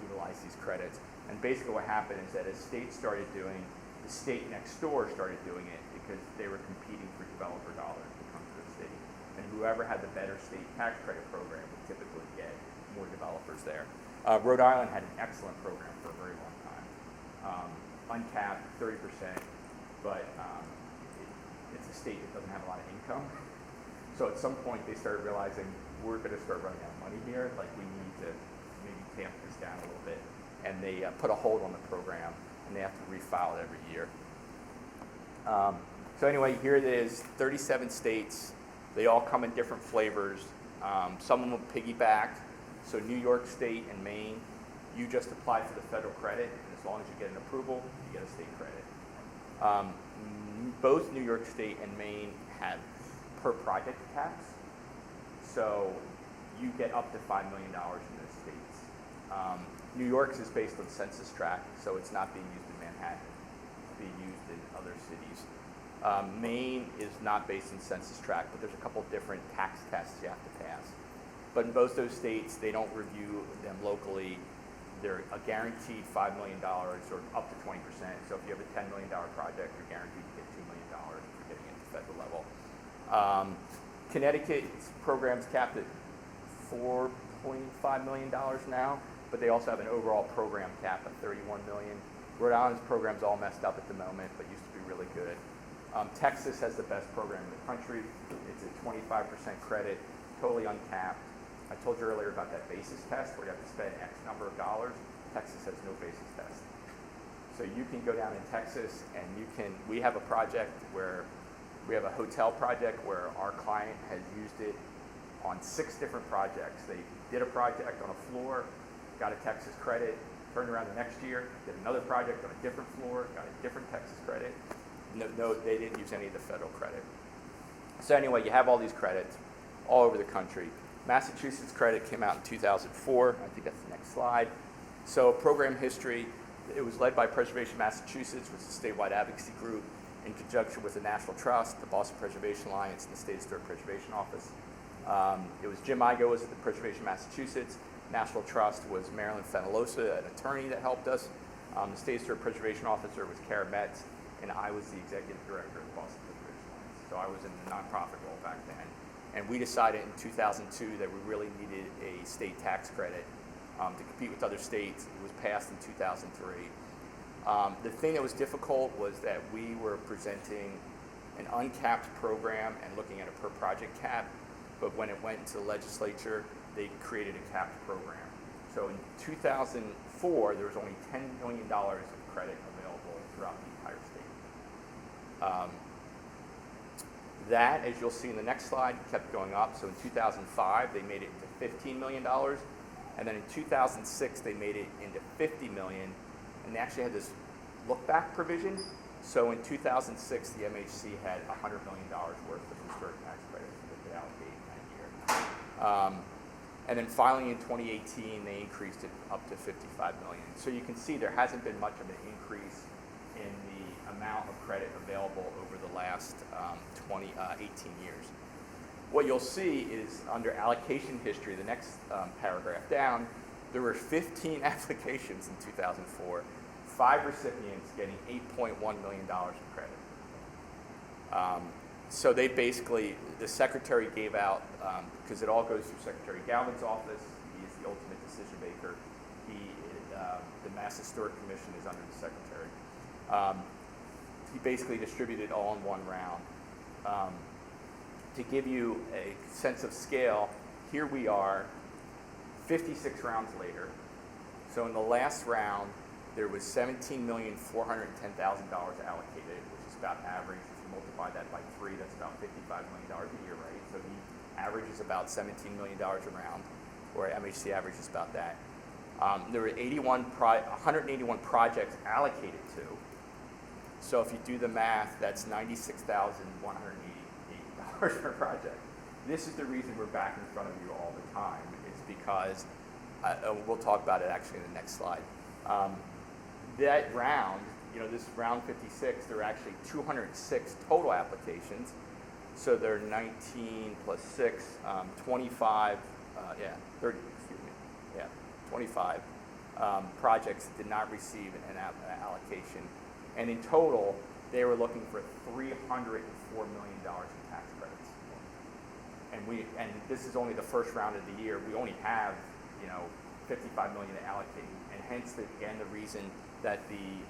S9: utilize these credits. And basically what happened is that as states started doing, the state next door started doing it because they were competing for developer dollars to come to the state. And whoever had the better state tax credit program would typically get more developers there. Rhode Island had an excellent program for a very long time. Uncapped, 30%, but it's a state that doesn't have a lot of income. So at some point they started realizing we're going to start running out of money here, like we need to maybe tamp this down a little bit. And they put a hold on the program, and they have to refile it every year. So anyway, here it is, 37 states. They all come in different flavors. Some of them piggyback. So New York State and Maine, you just apply for the federal credit, and as long as you get an approval, you get a state credit. Both New York State and Maine have per project caps. So you get up to $5 million in those states. New York's is based on census tract, so it's not being used in Manhattan. It's being used in other cities. Maine is not based in census tract, but there's a couple different tax tests you have to pass. But in both those states, they don't review them locally. They're a guaranteed $5 million or up to 20%. So if you have a $10 million project, you're guaranteed to get $2 million if you're getting it at the federal level. Connecticut's program's capped at $4.5 million now, but they also have an overall program cap of $31 million. Rhode Island's program's all messed up at the moment, but used to be really good. Texas has the best program in the country. It's a 25% credit, totally uncapped. I told you earlier about that basis test where you have to spend X number of dollars. Texas has no basis test. So you can go down in Texas and we have a project where we have a hotel project where our client has used it on 6 different projects. They did a project on a floor, got a Texas credit, turned around the next year, did another project on a different floor, got a different Texas credit. No, they didn't use any of the federal credit. So anyway, you have all these credits all over the country. Massachusetts credit came out in 2004. I think that's the next slide. So program history, it was led by Preservation Massachusetts, which is a statewide advocacy group in conjunction with the National Trust, the Boston Preservation Alliance, and the State Historic Preservation Office. It was Jim Igo was at the Preservation Massachusetts. National Trust was Marilyn Fenolosa, an attorney that helped us. The State Historic Preservation Officer was Kara Metz, and I was the executive director of the Boston Preservation Alliance. So I was in the nonprofit role back then. And we decided in 2002 that we really needed a state tax credit to compete with other states. It was passed in 2003. The thing that was difficult was that we were presenting an uncapped program and looking at a per project cap, but when it went into the legislature, they created a capped program. So in 2004, there was only $10 million of credit available throughout the entire state. That, as you'll see in the next slide, kept going up. So in 2005, they made it into $15 million. And then in 2006, they made it into $50 million. And they actually had this look-back provision. So in 2006, the MHC had $100 million worth of historic tax credits that they allocated that year. And then finally in 2018, they increased it up to $55 million. So you can see there hasn't been much of an increase in the amount of credit available over the last 18 years. What you'll see is under allocation history, the next paragraph down, there were 15 applications in 2004, 5 recipients getting $8.1 million in credit. So they basically, the secretary gave out, because it all goes through Secretary Galvin's office, he is the ultimate decision maker. The Mass Historic Commission is under the secretary. He basically distributed it all in one round. To give you a sense of scale, here we are 56 rounds later. So in the last round, there was $17,410,000 allocated, which is about average. If you multiply that by 3, that's about $55 million a year, right? So the average is about $17 million a round, or MHC average is about that. There were 181 projects allocated to. So if you do the math, that's $96,188 per project. This is the reason we're back in front of you all the time. It's because, we'll talk about it actually in the next slide. That round, this round 56, there are actually 206 total applications. So there are 19 plus 6, 25, 25 projects that did not receive an allocation. And in total, they were looking for $304 million in tax credits. And this is only the first round of the year. We only have, $55 million to allocate. And hence, again, the reason that the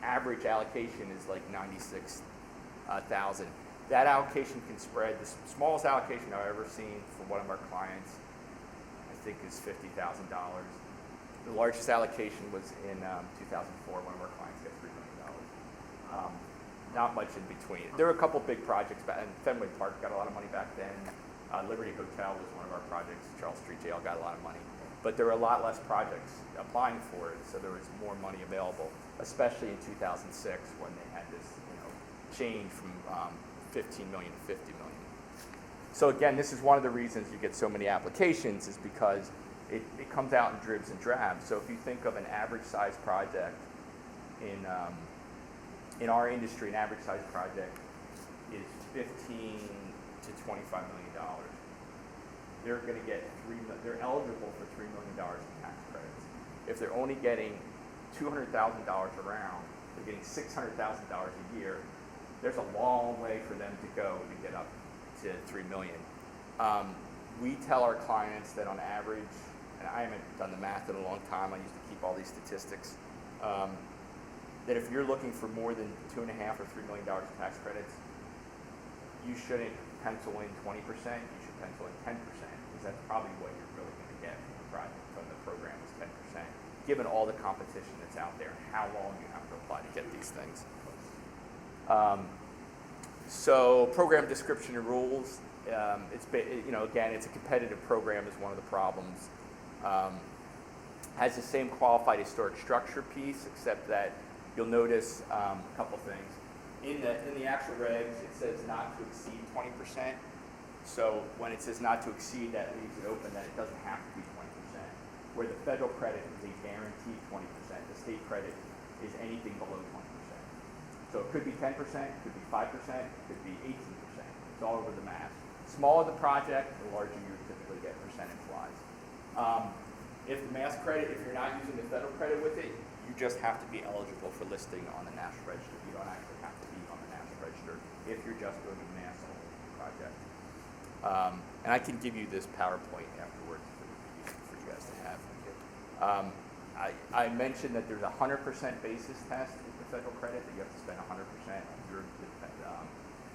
S9: average allocation is like $96,000. That allocation can spread. The smallest allocation I've ever seen for one of our clients, I think, is $50,000. The largest allocation was in 2004. One of our clients got $3 million. Not much in between. There were a couple big projects, and Fenway Park got a lot of money back then. Liberty Hotel was one of our projects. Charles Street Jail got a lot of money. But there were a lot less projects applying for it, so there was more money available, especially in 2006 when they had this change from 15 million to 50 million. So again, this is one of the reasons you get so many applications is because it comes out in dribs and drabs. So if you think of an average size project in our industry, an average size project is $15 to $25 million. They're going to get they're eligible for $3 million in tax credits. If they're only getting $200,000 a round, they're getting $600,000 a year. There's a long way for them to go to get up to 3 million. We tell our clients that on average, and I haven't done the math in a long time, I used to keep all these statistics, that if you're looking for more than $2.5 or $3 million of tax credits, you shouldn't pencil in 20%, you should pencil in 10%, because that's probably what you're really going to get from the project, from the program is 10%, given all the competition that's out there and how long you have to apply to get these things. So program description and rules, again, it's a competitive program is one of the problems. Has the same qualified historic structure piece, except that you'll notice a couple things. In the actual regs, it says not to exceed 20%. So when it says not to exceed, that leaves it open that it doesn't have to be 20%. Where the federal credit is a guaranteed 20%, the state credit is anything below 20%. So it could be 10%, it could be 5%, it could be 18%. It's all over the map. Smaller the project, the larger you typically get percentage-wise. If the mass credit, if you're not using the federal credit with it, you just have to be eligible for listing on the National Register. You don't actually have to be on the National Register if you're just doing a mass project. And I can give you this PowerPoint afterwards for you guys to have. I mentioned that there's a 100% basis test with the federal credit, that you have to spend 100% of your,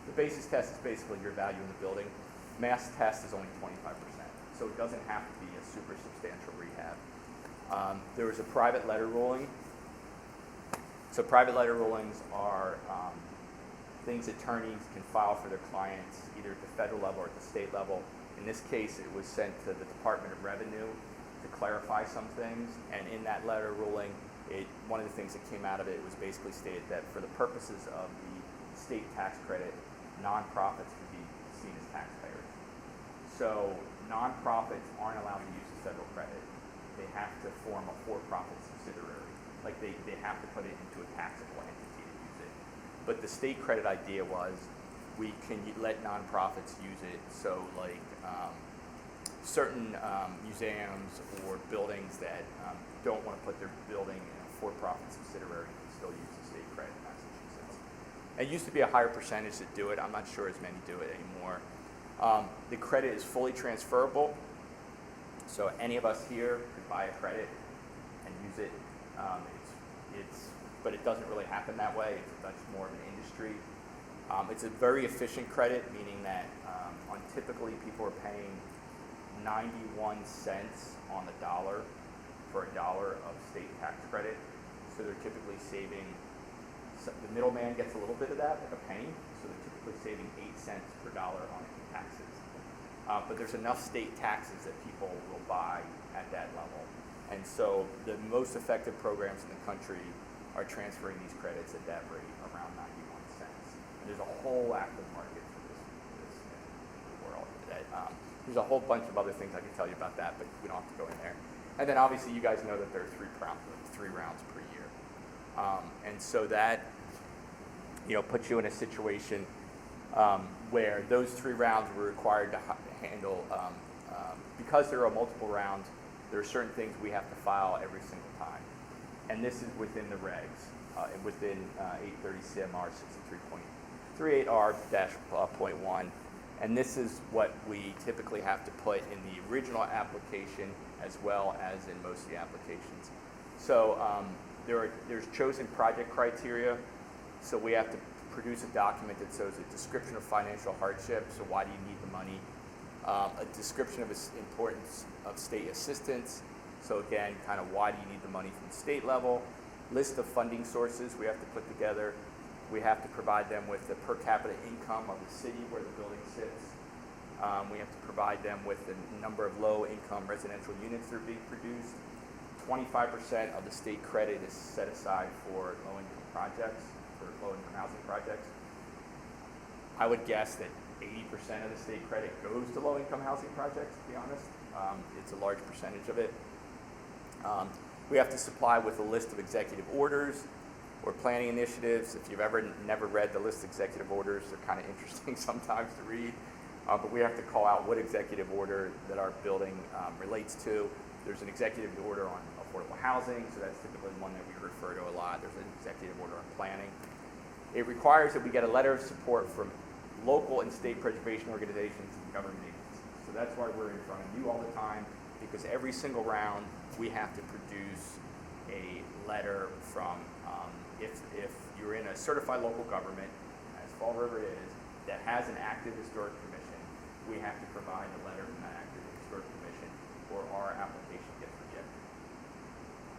S9: the basis test is basically your value in the building. Mass test is only 25%, so it doesn't have to be a super substantial rehab. There was a private letter ruling. So private letter rulings are things attorneys can file for their clients, either at the federal level or at the state level. In this case, it was sent to the Department of Revenue to clarify some things, and in that letter ruling, one of the things that came out of it was basically stated that for the purposes of the state tax credit, nonprofits could be seen as taxpayers. So nonprofits aren't allowed to use the federal credit. They have to form a for-profit subsidiary. Like they have to put it into a taxable entity to use it. But the state credit idea was we can let nonprofits use it. So like certain museums or buildings that don't want to put their building in a for-profit subsidiary can still use the state credit in Massachusetts. It used to be a higher percentage that do it. I'm not sure as many do it anymore. The credit is fully transferable. So any of us here could buy a credit and use it. But it doesn't really happen that way. It's much more of an industry. It's a very efficient credit, meaning that typically people are paying 91 cents on the dollar for $1 of state tax credit. So they're typically saving, the middleman gets a little bit of that, like a penny. So they're typically saving 8 cents per dollar on taxes. But there's enough state taxes that people will buy at that level. And so the most effective programs in the country are transferring these credits at that rate, around 91 cents. And there's a whole active market for this in the world. There's a whole bunch of other things I could tell you about that, but we don't have to go in there. And then obviously you guys know that there are three rounds per year. And so that puts you in a situation where those 3 rounds were required to handle, because there are multiple rounds, there are certain things we have to file every single time. And this is within the regs, within 830 CMR 63.38R-.1. And this is what we typically have to put in the original application as well as in most of the applications. So there's chosen project criteria. So we have to produce a document that shows a description of financial hardship. So why do you need the money? A description of the importance of state assistance. So again, kind of why do you need the money from the state level? List of funding sources we have to put together. We have to provide them with the per capita income of the city where the building sits. We have to provide them with the number of low-income residential units that are being produced. 25% of the state credit is set aside for low-income projects, for low-income housing projects. I would guess that 80% of the state credit goes to low-income housing projects, to be honest. It's a large percentage of it. We have to supply with a list of executive orders or planning initiatives. If you've never read the list of executive orders, they're kind of interesting sometimes to read. But we have to call out what executive order that our building relates to. There's an executive order on affordable housing, so that's typically one that we refer to a lot. There's an executive order on planning. It requires that we get a letter of support from local and state preservation organizations and government agencies. So that's why we're in front of you all the time, because every single round we have to produce a letter from, if you're in a certified local government, as Fall River is, that has an active historic commission, we have to provide a letter from that active historic commission, or our application gets rejected.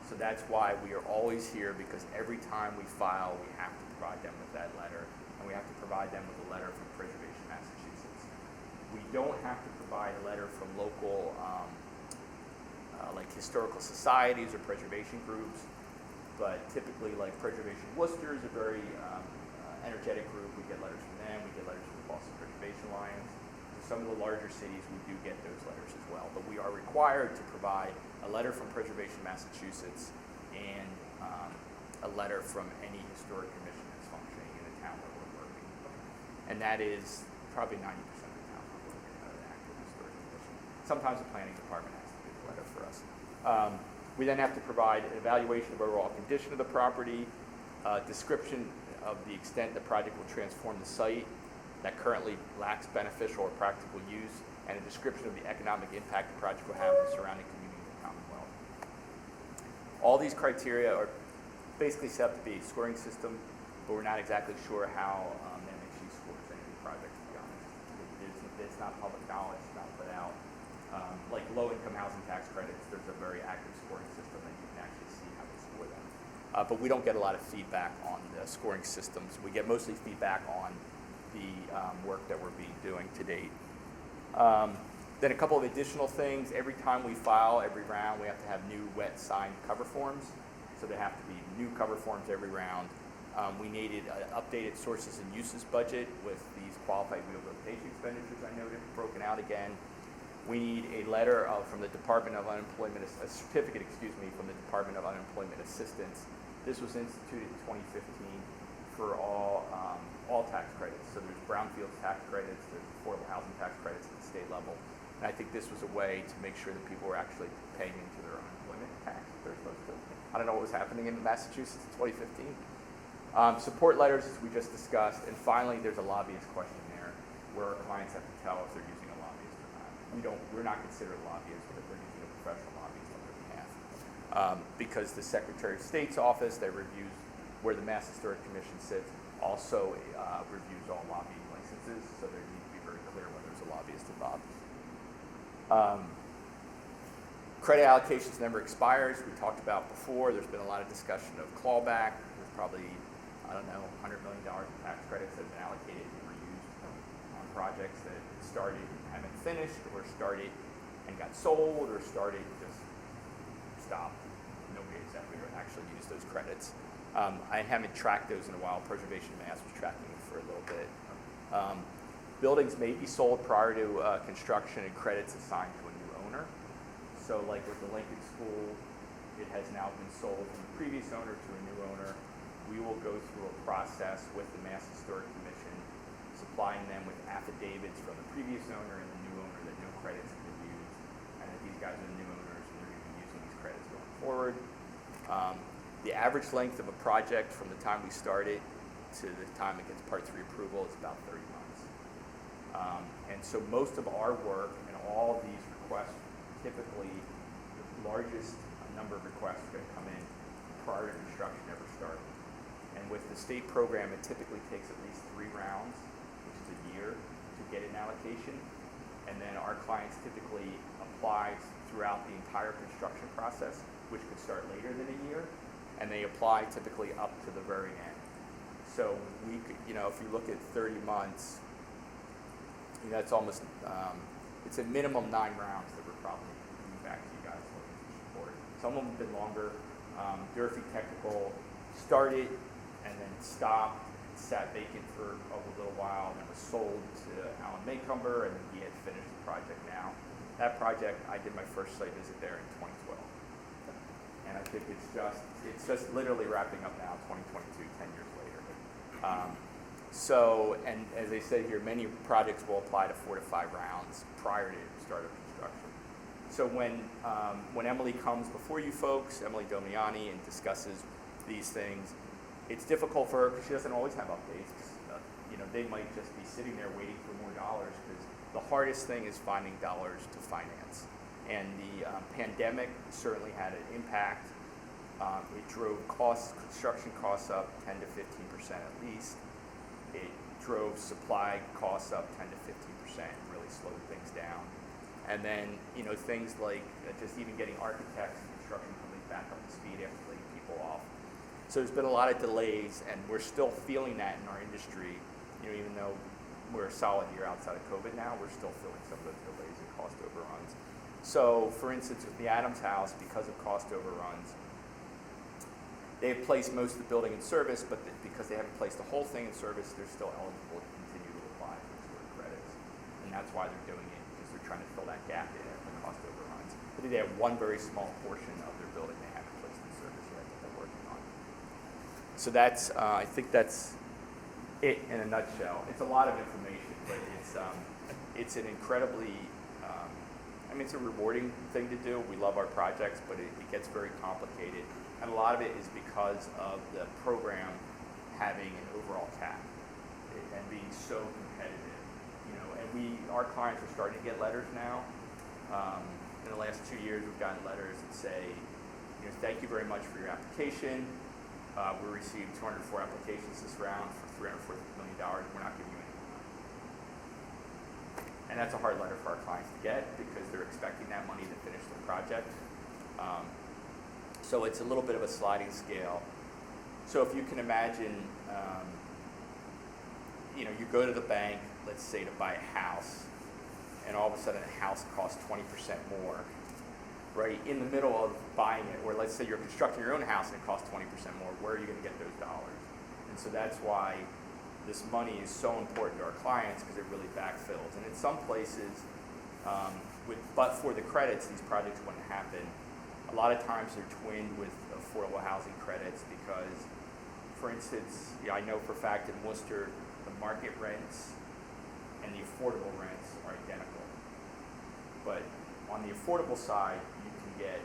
S9: So that's why we are always here, because every time we file, we have to provide them with that letter, and we have to provide them with a letter from Preservation Massachusetts. We don't have to provide a letter from local, like historical societies or preservation groups, but typically like Preservation Worcester is a very energetic group. We get letters from them. We get letters from the Boston Preservation Alliance. So some of the larger cities, we do get those letters as well. But we are required to provide a letter from Preservation Massachusetts and a letter from any historic commission that's functioning in the town where we're working. And that is probably 90% of the town we're working out of the active historic commission. Sometimes the planning department has to do the letter for us. We then have to provide an evaluation of overall condition of the property, description of the extent the project will transform the site that currently lacks beneficial or practical use, and a description of the economic impact the project will have on the surrounding community and Commonwealth. All these criteria are basically set up to be a scoring system, but we're not exactly sure how MHC scores any project, to be honest. It's not public knowledge, it's not put out. Like low-income housing tax credits, there's a very active scoring system that you can actually see how they score them. But we don't get a lot of feedback on the scoring systems. We get mostly feedback on the work that we're doing to date. Then a couple of additional things. Every time we file, every round, we have to have new wet signed cover forms. So there have to be new cover forms every round. We needed an updated sources and uses budget with these qualified rehabilitation expenditures I noted broken out again. We need a letter from the Department of Unemployment, a certificate, from the Department of Unemployment Assistance. This was instituted in 2015 for all tax credits. So there's brownfield tax credits, there's affordable housing tax credits at the state level. And I think this was a way to make sure that people were actually paying into their unemployment tax that they're supposed to. I don't know what was happening in Massachusetts in 2015. Support letters, as we just discussed. And finally, there's a lobbyist questionnaire where our clients have to tell if they're using a lobbyist or not. We're not considered lobbyists, but we're using a professional lobbyist on their behalf. Because the Secretary of State's office that reviews where the Mass Historic Commission sits also reviews all lobbying licenses, so there need to be very clear when there's a lobbyist involved. Credit allocations never expires. We talked about before. There's been a lot of discussion of clawback. There's probably, $100 million in tax credits that have been allocated and were used on projects that started and haven't finished, or started and got sold, or started and just stopped. Nobody has ever actually used those credits. I haven't tracked those in a while. Preservation Mass was tracking them for a little bit. Buildings may be sold prior to construction and credits assigned to a new owner. So like with the Lincoln School, it has now been sold from the previous owner to a new owner. We will go through a process with the Mass Historic Commission, supplying them with affidavits from the previous owner and the new owner that no credits have been used, and that these guys are the new owners and they're going to be using these credits going forward. The average length of a project from the time we start it to the time it gets Part 3 approval is about 30 months. And so most of our work and all these requests, typically the largest number of requests are going to come in prior to construction ever starting. And with the state program, it typically takes at least 3 rounds, which is a year, to get an allocation. And then our clients typically apply throughout the entire construction process, which could start later than a year. And they apply typically up to the very end. So we could, if you look at 30 months, that's almost, it's a minimum 9 rounds that we're probably coming back to you guys looking for support. Some of them have been longer. Durfee Technical started and then stopped, and sat vacant for a little while, and then was sold to Alan Maycumber, and he had finished the project now. That project, I did my first site visit there in 2012. And I think it's just literally wrapping up now, 2022, 10 years later. And as I said here, many projects will apply to 4 to 5 rounds prior to start of construction. So when Emily comes before you folks, Emily Domiani, and discusses these things, it's difficult for her because she doesn't always have updates. they might just be sitting there waiting for more dollars, because the hardest thing is finding dollars to finance. And the pandemic certainly had an impact. It drove construction costs up 10 to 15% at least. It drove supply costs up 10 to 15%, really slowed things down. And then, things like just even getting architects and construction companies back up to speed after laying people off. So there's been a lot of delays, and we're still feeling that in our industry. Even though we're a solid year outside of COVID now, we're still feeling some of those delays and cost overruns. So, for instance, with the Adams House, because of cost overruns, they've placed most of the building in service, but because they haven't placed the whole thing in service, they're still eligible to continue to apply for sewer credits. And that's why they're doing it, because they're trying to fill that gap in after the cost overruns. But they have one very small portion of their building they haven't placed in service yet that they're working on. So that's, I think that's it in a nutshell. It's a lot of information, but it's an incredibly, it's a rewarding thing to do. We love our projects, but it gets very complicated. And a lot of it is because of the program having an overall cap and being so competitive. And our clients are starting to get letters now. In the last 2 years, we've gotten letters that say, thank you very much for your application. We received 204 applications this round for $340 million. We're not giving you any more. And that's a hard letter for our clients to get, because they're expecting that money to finish the project. So it's a little bit of a sliding scale. So if you can imagine, you go to the bank, let's say to buy a house, and all of a sudden a house costs 20% more, right? In the middle of buying it, or let's say you're constructing your own house and it costs 20% more, where are you going to get those dollars? And so that's why this money is so important to our clients, because it really backfills. And in some places, but for the credits, these projects wouldn't happen. A lot of times they're twinned with affordable housing credits, because, for instance, I know for a fact in Worcester, the market rents and the affordable rents are identical. But on the affordable side, you can get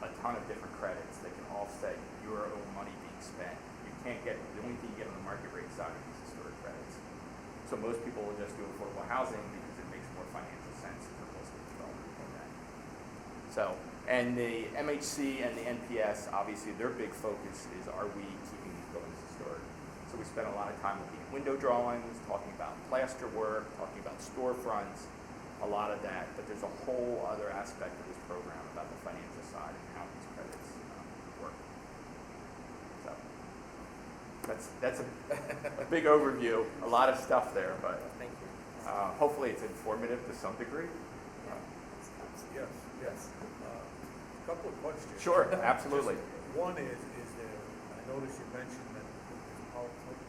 S9: a ton of different credits that can offset your own money being spent. The only thing you get on the market rate side is historic credits. So most people will just do affordable housing because it makes more financial sense as opposed to development program. So, and the MHC and the NPS, obviously their big focus is, are we keeping these buildings historic? So we spend a lot of time looking at window drawings, talking about plaster work, talking about storefronts, a lot of that, but there's a whole other aspect of this program about the financial side and how these credits work. So that's a big overview, a lot of stuff there, but
S1: Thank you.
S9: hopefully it's informative to some degree.
S3: Yes. A couple of questions.
S9: Sure, absolutely.
S3: Just one is there, I noticed you mentioned that there's PowerPoint.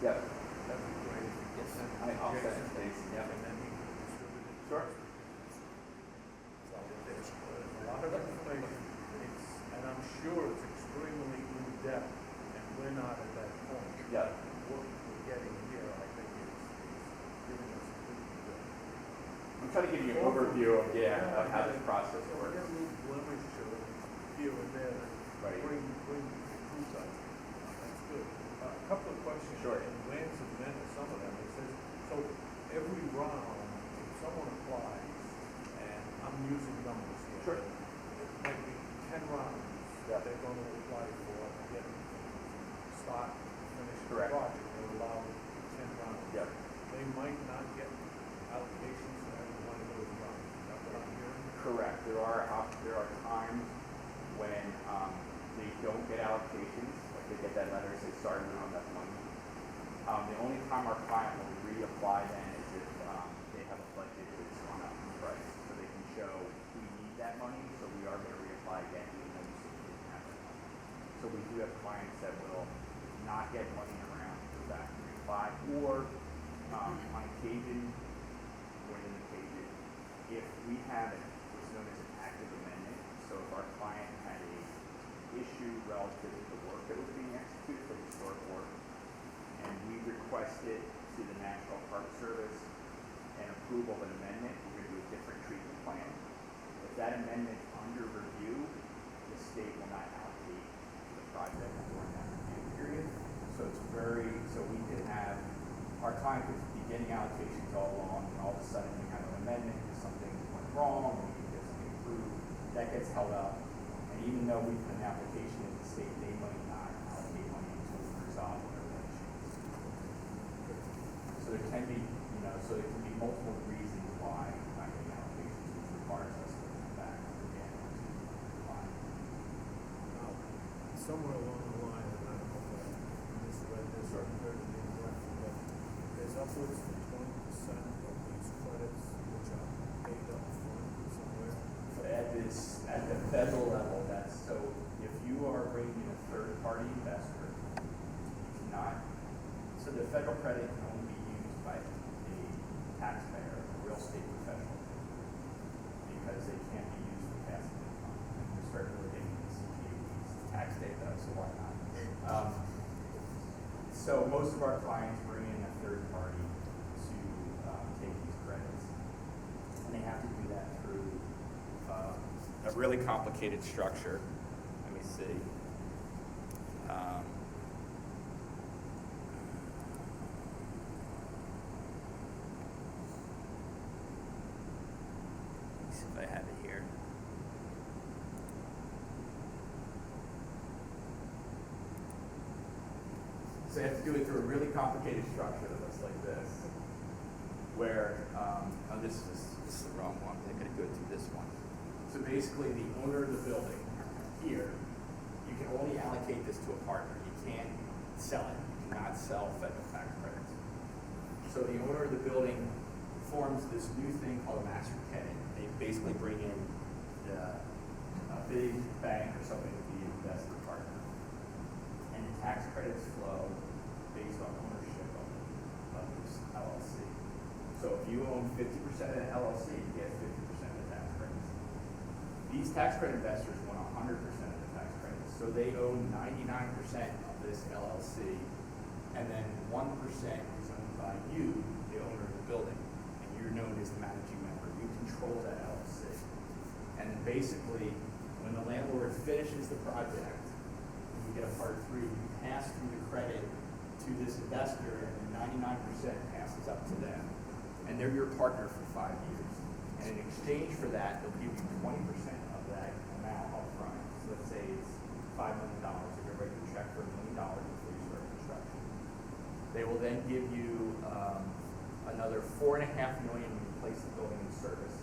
S9: Yeah.
S3: That'd be great.
S1: Yes.
S9: I'll send it, Stacy, yeah.
S3: And then he can distribute it.
S9: Sure.
S3: So there's a lot of information, and I'm sure it's extremely in-depth, and we're not at that point.
S9: Yeah.
S3: What we're getting here, I think, is giving us a pretty good.
S9: I'm trying to give you an overview of, of how this process
S3: So
S9: works.
S3: we get a little blemish here and there that
S9: Right.
S3: bring the truth out. That's good. A couple of questions.
S9: Sure.
S3: And Lance has mentioned some of them. It says, so every round, if someone applies, and I'm using numbers here.
S9: Sure.
S3: It might be 10 rounds
S9: Yeah.
S3: that they're going to apply for, get, start, finish the
S9: Correct.
S3: project. They're allowed 10 rounds.
S9: Yeah.
S3: They might not get allocations for every one of those rounds. Is that what I'm hearing?
S9: Correct. There are times when they don't get allocations, like they get that letter and say, sorry, we don't have that money. The only time our client will reapply then is if they have a budget that's gone up in price, so they can show we need that money, so we are going to reapply again, even though you simply didn't have that money. So we do have clients that will not get money around, go back and reapply, or on occasion, more than occasion, if we have what's known as an active amendment, so if our client had a issue relative to the work that was being executed for historic work, and we requested to the National Park Service an approval of an amendment, we're going to do a different treatment plan. If that amendment's under review, the state will not allocate to the project during that review period. So it's very, so we could have, our client could be getting allocations all along, and all of a sudden we have an amendment, because something went wrong, or we can get something approved, that gets held up. And even though we put an application in the state, they might not allocate money until we resolve whatever that issue is. So there can be, so there can be multiple reasons why we're not getting allocations, which requires us to come back again to apply.
S3: Now, somewhere along the line, and I don't know if I misread this or heard it incorrectly, but there's upwards of 20% of these credits which are paid up front somewhere.
S9: At the federal level, that's, so if you are bringing in a third-party investor, you cannot, so the federal credit can only be used by a taxpayer, a real estate professional, because they can't be used for passive income. And we're circulating the CPA's tax data, so why not? So most of our clients bring in a third party to take these credits, and they have to do that through a really complicated structure. Let me see. Let me see if I have it here. So you have to do it through a really complicated structure that looks like this, where, oh, this is the wrong one. I gotta go through this one. So basically, the owner of the building here, you can only allocate this to a partner. You can't sell it. You cannot sell federal tax credits. So the owner of the building forms this new thing called a master tenant. They basically bring in a big bank or something to be an investor partner. And the tax credits flow based on ownership of this LLC. So if you own 50% of the LLC, you get 50% of the tax credits. These tax credit investors want 100% of the tax credits. So they own 99% of this LLC, and then 1% is owned by you, the owner of the building, and you're known as the managing member. You control that LLC. And then basically, when the landlord finishes the project, you get a part 3, you pass through the credit to this investor, and then 99% passes up to them. And they're your partner for 5 years. And in exchange for that, they'll give you 20% of that amount up front. So let's say it's $5 million. They're going to write you a check for $1 million before you start construction. They will then give you another $4.5 million when you place the building in service.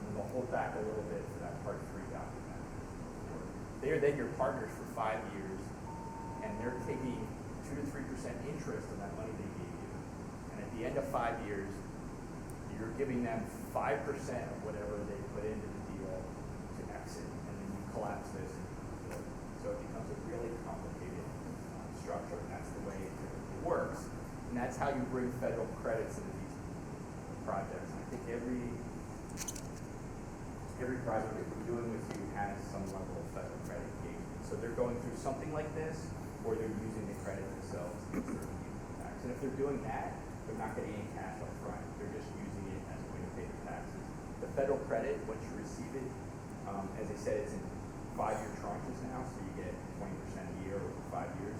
S9: And they'll hold back a little bit for that part 3 document. They are then your partners for 5 years, and they're taking 2 to 3% interest on that money they gave you. And at the end of 5 years, you're giving them 5% of whatever they put into the deal to exit, and then you collapse this. So it becomes a really complicated structure, and that's the way it typically works. And that's how you bring federal credits into these projects. And I think every project that we're doing with you has some level of federal credit engagement. So they're going through something like this, or they're using the credit themselves to serve the tax. And if they're doing that, they're not getting any cash up front. They're just using it as a way to pay their taxes. The federal credit, once you receive it, as I said, it's in 5-year tranches now, so you get 20% a year over 5 years.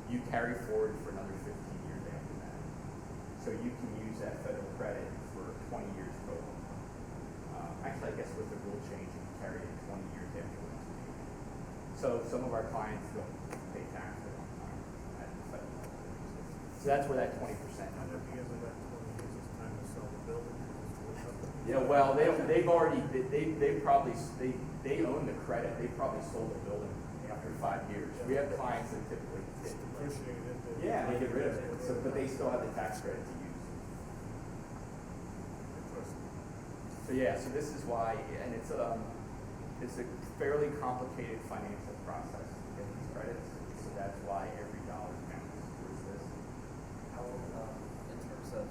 S9: You carry forward for another 15 years after that. So you can use that federal credit for 20 years total. Actually, I guess with the rule change, you can carry it 20 years afterwards. So some of our clients don't pay tax for a long time at the federal level. So that's where that 20%
S3: And at the end of that 20 years, it's time to sell the building.
S9: Yeah, well, they've already, they own the credit. They probably sold the building after 5 years. We have clients that typically
S3: Depreciate it.
S9: yeah, they get rid of it. So, but they still have the tax credit to use.
S3: Interesting.
S9: So yeah, so this is why, and it's a fairly complicated financial process to get these credits. So that's why every dollar counts towards this.
S1: How, in terms of,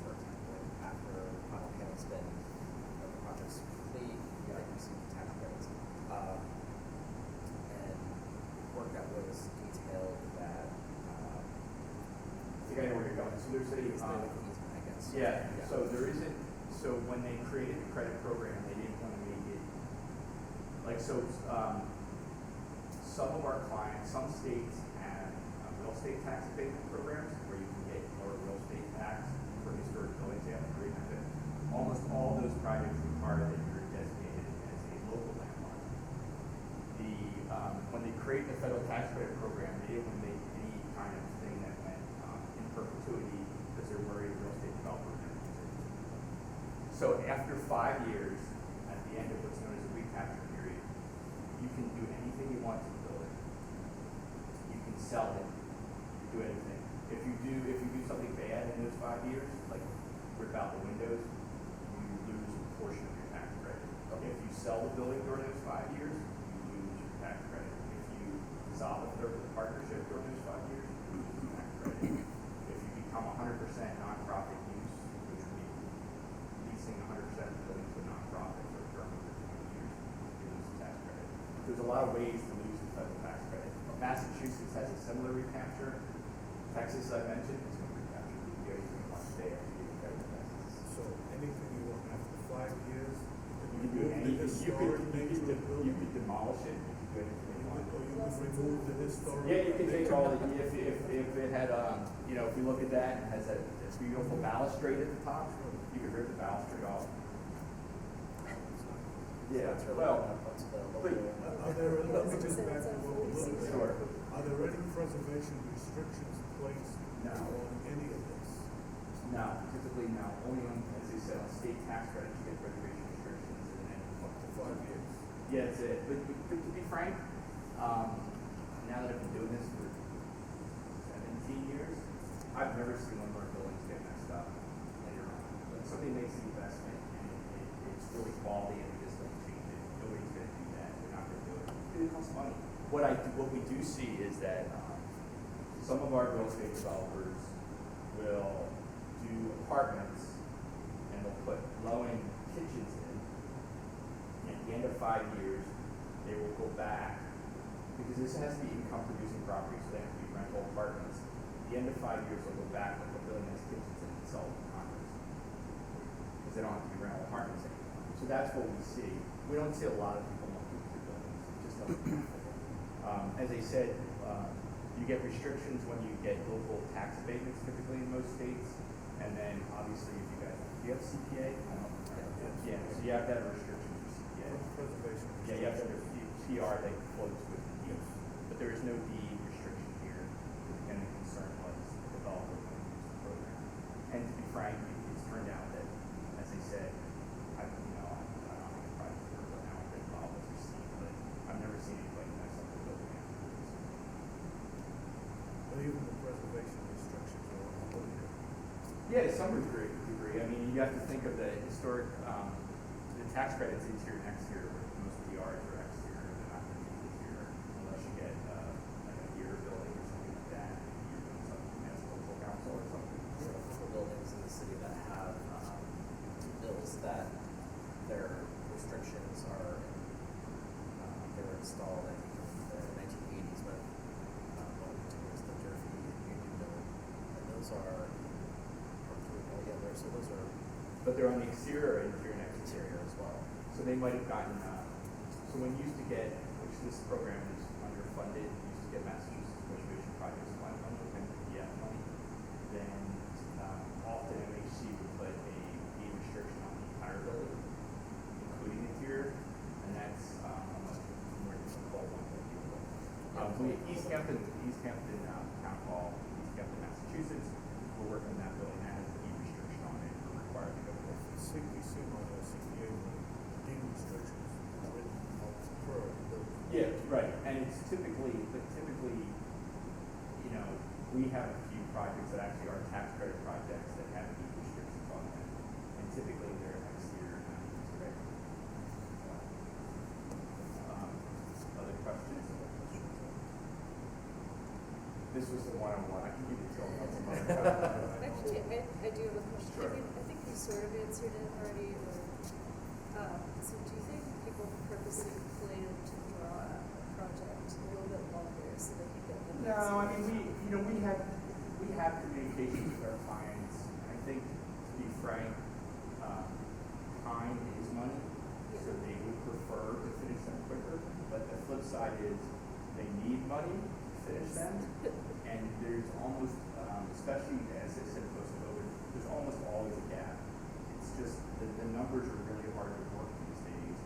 S1: for example, after final payment's been, the project's complete, you gotta receive the tax credits, and work that was detailed that,
S9: I think I know where you're going. So there's
S1: is there
S9: a,
S1: like an easement, I guess?
S9: yeah, so there isn't, so when they created the credit program, they didn't want to make it, like, so, some of our clients, some states have real estate tax abatement programs where you can get lower real estate tax for historic buildings. They have a great method. Almost all those projects require that you're designated as a local landmark. When they create the federal tax credit program, they didn't want to make any kind of thing that went in perpetuity because they're worried real estate developers are going to use it. So after 5 years, at the end of what's known as a recapture period, you can do anything you want to the building. You can sell it, do anything. If you do something bad in those 5 years, like rip out the windows, you lose a portion of your tax credit. If you sell the building during those 5 years, you lose your tax credit. If you dissolve a third of the partnership during those 5 years, you lose your tax credit. If you become 100% nonprofit use, which would be leasing 100% of the building to a nonprofit for a term of 20 years, you lose the tax credit. There's a lot of ways to lose the federal tax credit. Massachusetts has a similar recapture. Texas, I mentioned, is going to recapture. You can do anything you want today after you get federal taxes.
S3: So anything you want after 5 years,
S9: You can do anything. You could demolish it. You can do anything you want.
S3: or you would remove the historic.
S9: Yeah, you can take all the, if it had, if you look at that, it has a beautiful balustrade at the top, you could rip the balustrade off. Yeah,
S1: That's really
S9: well,
S1: what's the local.
S9: but-
S3: Are there, let me just back to what we're looking at.
S9: Sure.
S3: Are there any preservation restrictions placed
S9: No.
S3: on any of this?
S9: no, typically no, only on, as you said, on state tax credits, you get reservation restrictions and then
S3: Up to 5 years.
S9: yeah, that's it. But to be frank, now that I've been doing this for 17 years, I've never seen one of our buildings get messed up later on. When somebody makes an investment and it's really quality and they just don't change it, nobody's going to do that. They're not going to do it. It costs money. What we do see is that some of our real estate developers will do apartments and they'll put low-end kitchens in. At the end of 5 years, they will go back, because this has to be income-producing property, so they have to be rental apartments. At the end of 5 years, they'll go back and put building has kitchens in and sell them to condos. Because they don't have to be rental apartments anymore. So that's what we see. We don't see a lot of people looking for buildings. It just doesn't happen. As I said, you get restrictions when you get local tax abatements typically in most states. And then obviously if do you have CPA? I don't know. Yeah, so you have to have a restriction for CPA.
S3: Preservation.
S9: Yeah, you have to have a PR that floats with the deed. But there is no deed restriction here. And the concern was the developer when they used the program. And to be frank, it's turned out that, as I said, I don't know how many projects we're going out that developers have seen, but I've never seen anybody mess up the building after this.
S3: But even the preservation restrictions are on the building.
S9: Yeah, to some degree. I mean, you have to think of the historic, the tax credits interior and exterior, where most of the yards are exterior, they're not going to be interior unless you get like a gear building or something like that. You're doing something as local council or something.
S1: There are a couple buildings in the city that have bills that their restrictions are, they were installed in the 1980s when was the Durfee Union Bill, and those are, so those are
S9: But they're on the exterior or interior and exterior.
S1: interior as well.
S9: So they might have gotten, so when you used to get, which this program is underfunded, you used to get Massachusetts Preservation Projects Fund money and PF money, then often MHC would put a deed restriction on the entire building, including interior, and that's a much more difficult one to deal with. East Hampton Town Hall, East Hampton, Massachusetts, we're working on that building, that has a deed restriction on it, we're required to go with it.
S3: CPC on the CPA, deed restrictions written per building.
S9: Yeah, right, and it's typically, you know, we have a few projects that actually are tax credit projects that have deed restrictions on them, and typically they're exterior, not interior. Other questions? This was the one-on-one, I can give it to you some other time.
S2: Actually, I do have a question.
S9: Sure.
S2: I think you sort of answered it already, or, so do you think people purposely plan to draw out a project a little bit longer so they can get the?
S9: No, I mean, we have communications with our clients. I think, to be frank, time is money, so they would prefer to finish them quicker. But the flip side is, they need money to finish them. And there's almost, especially as I said post-COVID, there's almost always a gap. It's just the numbers are really hard to work these days.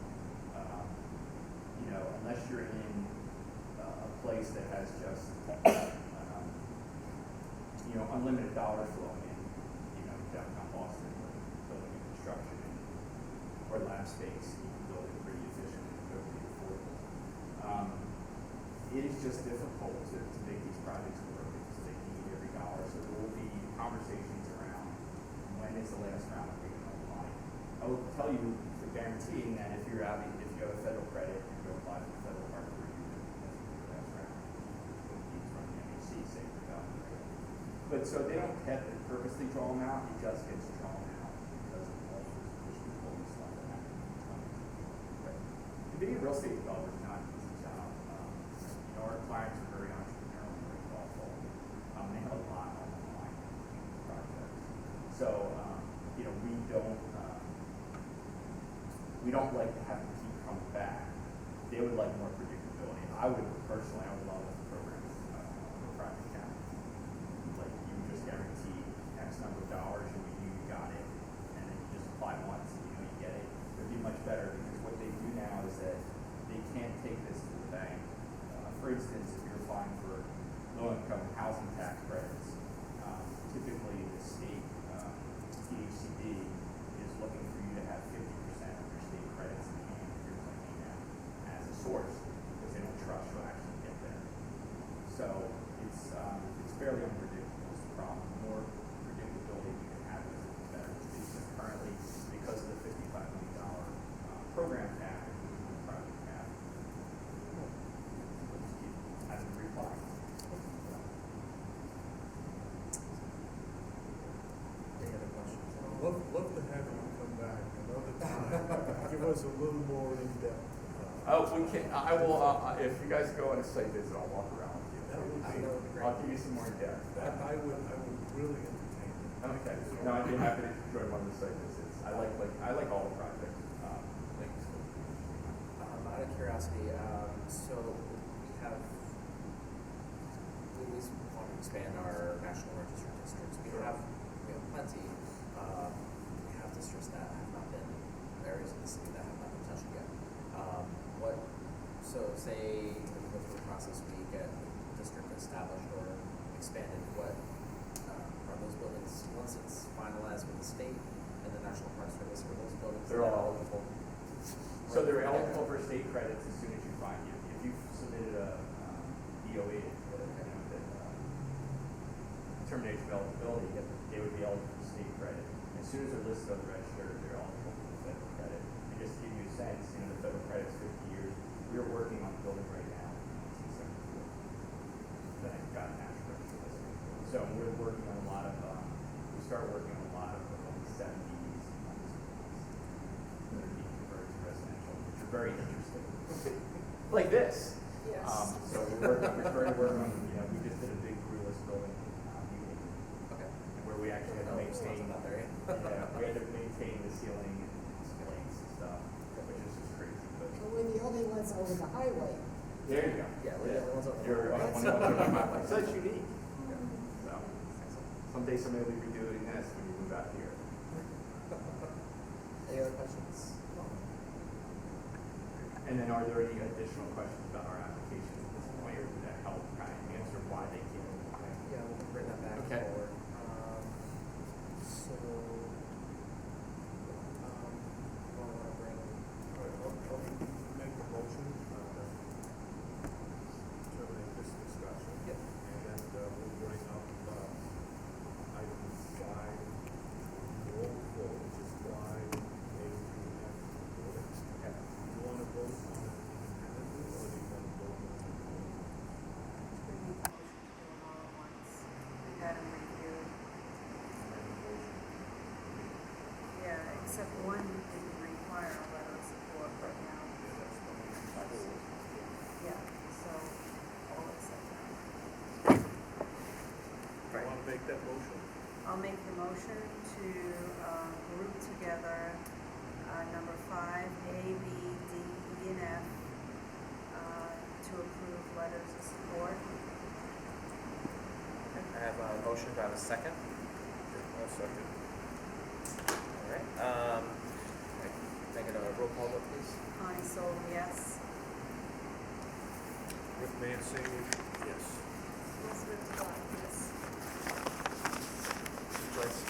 S9: You know, unless you're in a place that has just, you know, unlimited dollars flowing in, you know, downtown Boston, like building and construction or lab space, you can build it pretty efficiently and pretty affordable. It is just difficult to make these projects work because they need every dollar. So there will be conversations around when is the last round of being applied. I will tell you for guaranteeing that if you have a federal credit and you apply for the federal part for you, that's your last round. It's from the MHC, say for $1,000 credit. But so they don't have to purposely draw them out, it just gets drawn out because of all sorts of issues, all this stuff that happens. But being a real estate developer is not an easy job. You know, our clients are very entrepreneurial, very thoughtful. They have a lot on the line in projects. So, you know, we don't like to have to keep coming back. They would like more predictability. I would personally, I would love a program for project capital. Like you would just guarantee X number of dollars and you got it, and then you just apply once and you know you get it. It would be much better because what they do now is that they can't take this to the bank. For instance, if you're applying for low-income housing tax credits, typically the state DHCD is looking for you to have 50% of your state credits in hand if you're claiming them as a source because they don't trust you'll actually get there. So it's fairly unpredictable is the problem. The more predictability we can have with it, the better. It's just currently, because of the $55 million program cap, the project cap, we'll just keep having to reply.
S1: Any other questions?
S3: Love to have you come back another time. Give us a little more in-depth.
S9: We can. I will. If you guys go on a site visit, I'll walk around with you.
S3: That would be,
S9: I'll give you some more depth.
S3: I would really entertain it.
S9: Okay. No, I'd be happy to join one of the site visits. I like all the projects.
S1: Thanks. Out of curiosity, so we always want to expand our national register districts. We have plenty. We have districts that have not been, areas of the city that have not been touched yet. So say when we go through the process, we get a district established or expanded, what are those buildings, once it's finalized with the state and the National Park Service, are those buildings?
S9: They're all eligible. So they're eligible for state credits as soon as you find it. If you've submitted a DOE, determination of eligibility, they would be eligible for state credit. As soon as they're listed on the register, they're eligible for the federal credit. And just to give you a sense, the federal credit's 50 years. We're working on a building right now in 1974 that got a national register listing. So we're working on a lot of, we started working on a lot of the 70s that are being converted to residential, which are very interesting. Like this.
S2: Yes.
S9: So we're starting working on, we just did a big Brewless building meeting.
S1: Okay.
S9: Where we actually had to maintain,
S1: Not there yet.
S9: we had to maintain the ceiling and displays and stuff, which is just crazy. But
S4: But we're the only ones over the highway.
S9: there you go.
S1: Yeah, we're the only ones on the
S9: You're
S1: highway.
S9: one of the highways. So it's unique. So someday somebody will be doing this when you move out here.
S1: Any other questions?
S9: And then are there any additional questions about our application at this point, or did that help kind of answer why they came?
S1: Yeah, we'll bring that back
S9: Okay.
S1: forward. So, what do I want to bring?
S3: I'll make the motion, terminate this discussion.
S1: Yep.
S3: And then we'll bring up item 5, roll call, which is 5, A, B, F.
S9: Okay.
S3: You want to vote on it independently, or do you want to vote on it?
S7: We need to motion to do them all at once. We got them reviewed. Yeah, except one didn't require a letter of support right now. Yeah, so all except that.
S3: You want to make that motion?
S7: I'll make the motion to group together number 5, A, B, D, E, and F to approve letters of support
S1: motion, do I have a second?
S3: I'll second.
S1: All right, can I get a roll call vote, please?
S2: Console, yes.
S3: Rick Mancini, yes.
S2: Elizabeth DeBock, yes.
S1: Joyce?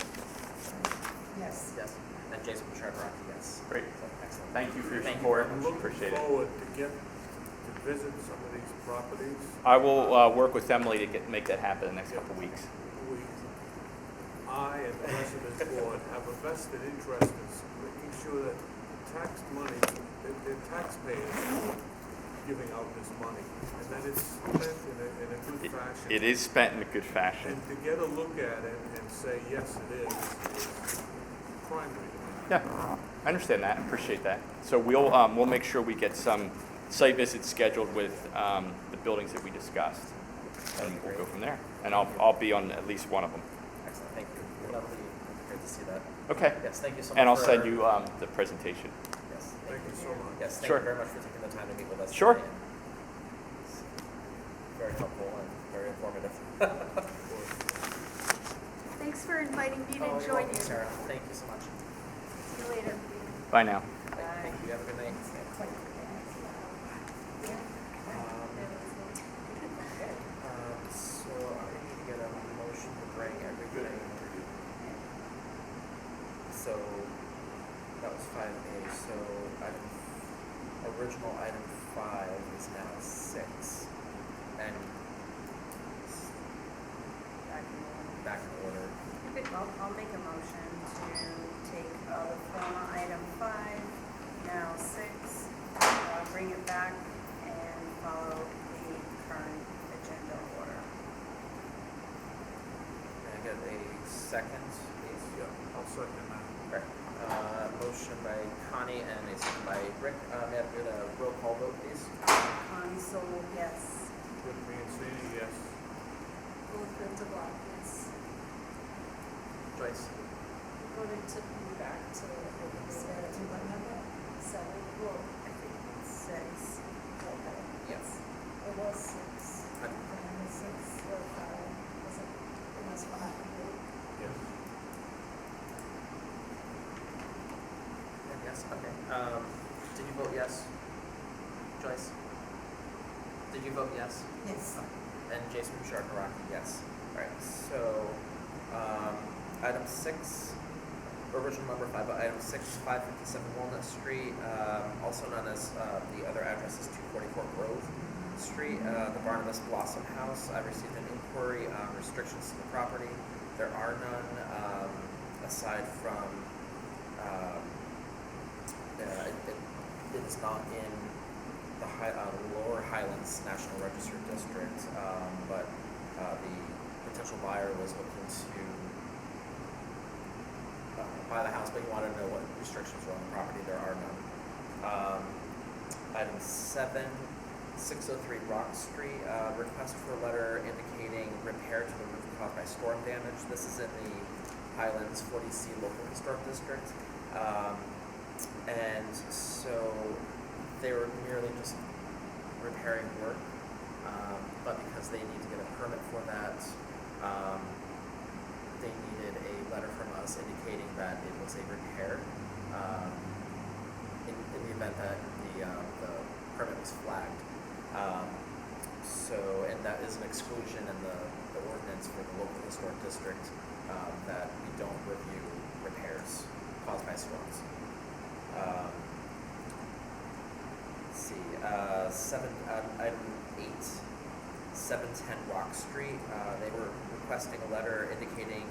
S4: Yes.
S1: Yes. And Jason Bouchard-Rocky, yes.
S9: Great.
S1: So, excellent.
S9: Thank you for your
S1: Thank you
S9: support.
S1: very
S3: I'm
S1: much.
S3: looking
S9: Appreciate it.
S3: forward to visit some of these properties.
S9: I will work with Emily to make that happen in the next couple of weeks.
S3: I and the rest of this board have a vested interest in making sure that tax money, the taxpayers are giving out this money, and that it's spent in a good fashion.
S9: It is spent in a good fashion.
S3: And to get a look at it and say, yes, it is primary.
S9: Yeah, I understand that. Appreciate that. So we'll make sure we get some site visits scheduled with the buildings that we discussed, and we'll go from there. And I'll be on at least one of them.
S1: Excellent, thank you. Lovely, great to see that.
S9: Okay.
S1: Yes, thank you so much.
S9: And I'll
S1: for-
S9: send you the presentation.
S1: Yes,
S3: Thank you so much.
S1: yes, thank
S9: Sure.
S1: you very much for taking the time to meet with us.
S9: Sure.
S1: today. It's very helpful and very informative.
S2: Thanks for inviting me
S1: Oh,
S2: to
S1: you're
S2: join
S1: welcome,
S2: you.
S1: Sarah. Thank you so much.
S2: See you later.
S9: Bye now.
S1: Thank you. Have a good night. Okay, so I need to get a motion to bring everything. So that was 5A, so original item 5 is now 6. And back in order.
S8: I'll make a motion to take the former item 5, now 6, bring it back and follow the current agenda order.
S1: Can I get a second, please?
S3: Yeah, I'll second that.
S1: Okay. Motion by Connie and a second by Rick. May I get a roll call vote, please?
S8: Console, yes.
S3: Rick Mancini, yes.
S2: Elizabeth DeBock, yes.
S1: Joyce?
S2: Voted to be back to what number? 7. Well,
S8: I think it's 6.
S2: okay.
S1: Yes.
S2: It was 6.
S1: I-
S2: And then the 6 or 5. Was it? It was 5.
S3: Yes.
S1: And yes, okay. Did you vote yes? Joyce? Did you vote yes?
S4: Yes.
S1: And Jason Bouchard-Haraki, yes. All right, so, item 6, original number 5, but item 6, 557 Walnut Street, also known as, the other address is 244 Grove Street, the Barnabas Blossom House. I received an inquiry on restrictions to the property. There are none, aside from, it is not in the Lower Highlands National Register District, but the potential buyer was looking to buy the house, but he wanted to know what restrictions were on the property. There are none. Item 7, 603 Rock Street, request for a letter indicating repair to the roof caused by storm damage. This is in the Highlands 40C Local Historic District. And so they were merely just repairing work, but because they need to get a permit for that, they needed a letter from us indicating that it was a repair, in the event that the permit was flagged. And that is an exclusion in the ordinance for the local historic district, that we don't review repairs caused by storms. Let's see, item 8, 710 Rock Street. They were requesting a letter indicating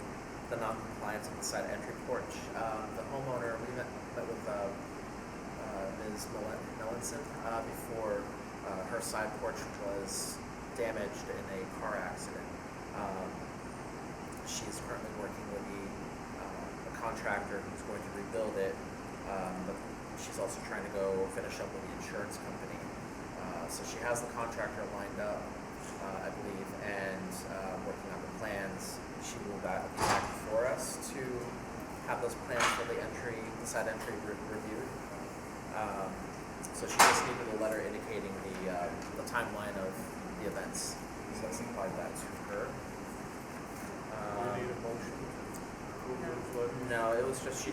S1: the non-compliance of the side entry porch. The homeowner, we met with Ms. Melanson before her side porch was damaged in a car accident. She's currently working with the contractor who's going to rebuild it, but she's also trying to go finish up with the insurance company. So she has the contractor lined up, I believe, and working on the plans. She will be back before us to have those plans for the side entry reviewed. So she just needed a letter indicating the timeline of the events. So I supplied that to her.
S3: Do you need a motion to approve those letters?
S1: No, it was just,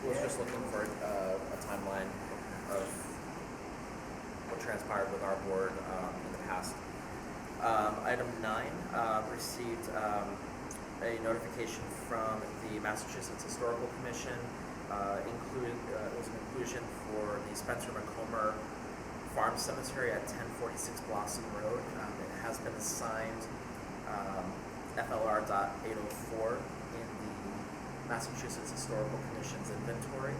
S1: was just looking for a timeline of what transpired with our board in the past. Item 9, received a notification from the Massachusetts Historical Commission, it was an inclusion for the Spencer McComber Farm Cemetery at 1046 Blossom Road. It has been assigned FLR.804 in the Massachusetts Historical Commission's inventory.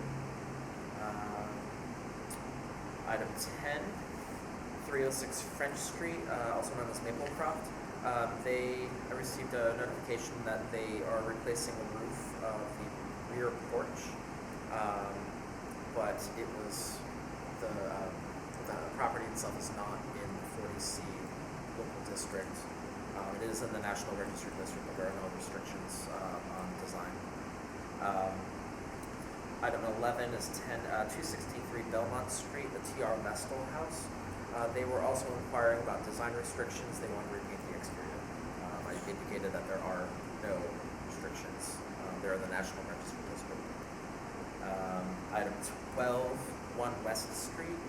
S1: Item 10, 306 French Street, also known as Maplecroft. They received a notification that they are replacing the roof of the rear porch, but it was the property itself is not in the 40C local district. It is in the National Register district, but there are no restrictions on design. Item 11 is 263 Belmont Street, the TR Vestal House. They were also inquiring about design restrictions. They want to repaint the exterior. I indicated that there are no restrictions. They're in the National Register district. Item 12, 1 West Street,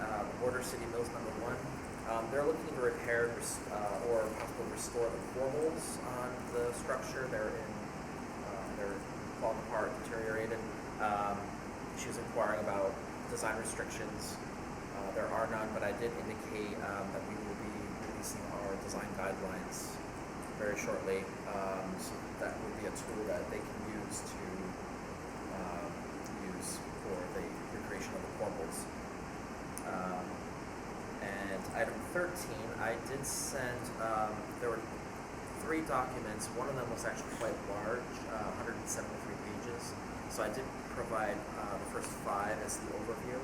S1: Border City Mills number 1. They're looking to repair or possibly restore the core holes on the structure. They're falling apart, deteriorated. She was inquiring about design restrictions. There are none, but I did indicate that we will be releasing our design guidelines very shortly. So that would be a tool that they can use to use for the recreation of the core holes. And item 13, I did send, there were 3 documents. One of them was actually quite large, 173 pages. So I did provide the first 5 as the overview.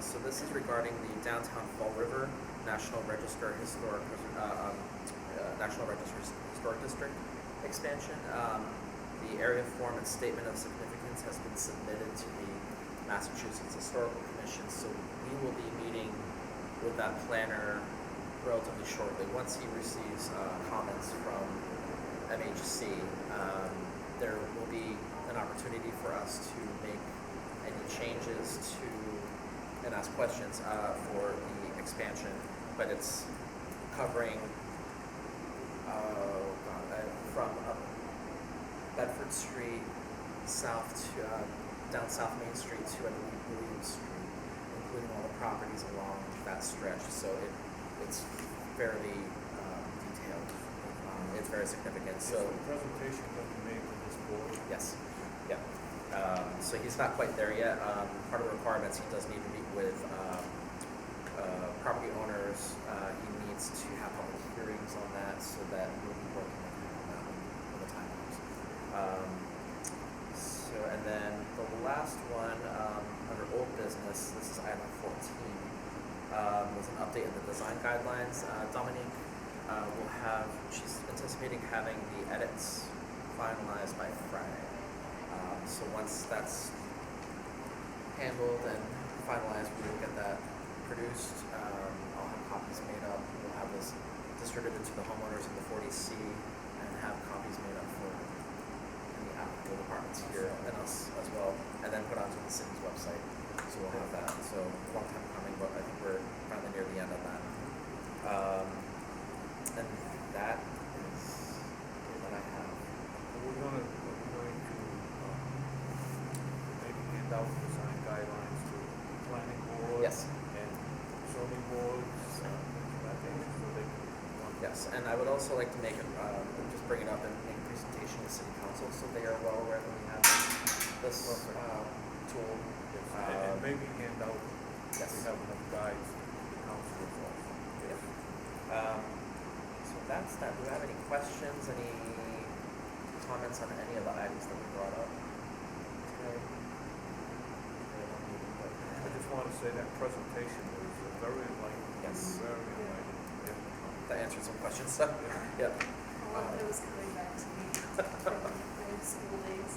S1: So this is regarding the downtown Fall River National Register Historic District expansion. The area form and statement of significance has been submitted to the Massachusetts Historical Commission. So we will be meeting with that planner relatively shortly. Once he receives comments from MHC, there will be an opportunity for us to make any changes to and ask questions for the expansion, but it's covering from Bedford Street south to down South Main Street to I believe Williams Street, including all the properties along that stretch. So it's fairly detailed. It's very significant. So
S3: Is the presentation going to be made to this board?
S1: yes, yeah. So he's not quite there yet. Part of the requirements, he does need to meet with property owners. He needs to have public hearings on that, so that we'll be working with him on that when the time comes. And then the last one, under old business, this is item 14, was an update in the design guidelines. Dominique she's anticipating having the edits finalized by Friday. So once that's handled and finalized, we will get that produced. I'll have copies made up. We'll have this distributed to the homeowners in the 40C and have copies made up for the applicable departments here and us as well, and then put onto the city's website. So we'll have that. So a long time coming, but I think we're finally near the end of that. And that is what I have.
S3: We're going to maybe hand out design guidelines to the planning board.
S1: Yes.
S3: And zoning boards, I think, so they can.
S1: Yes, and I would also like to make just bring it up and make a presentation to City Council so they are well aware that we have this tool.
S3: Yes, and maybe hand out,
S1: Yes.
S3: we have enough guides to the council as well.
S1: Yep. So that's that. Do you have any questions, any comments on any of the items that we brought up today?
S3: I just want to say that presentation was very enlightening.
S1: Yes.
S3: Very enlightening. Yeah.
S1: That answered some questions. So, yeah.
S2: A lot of it was coming back to me from my school days.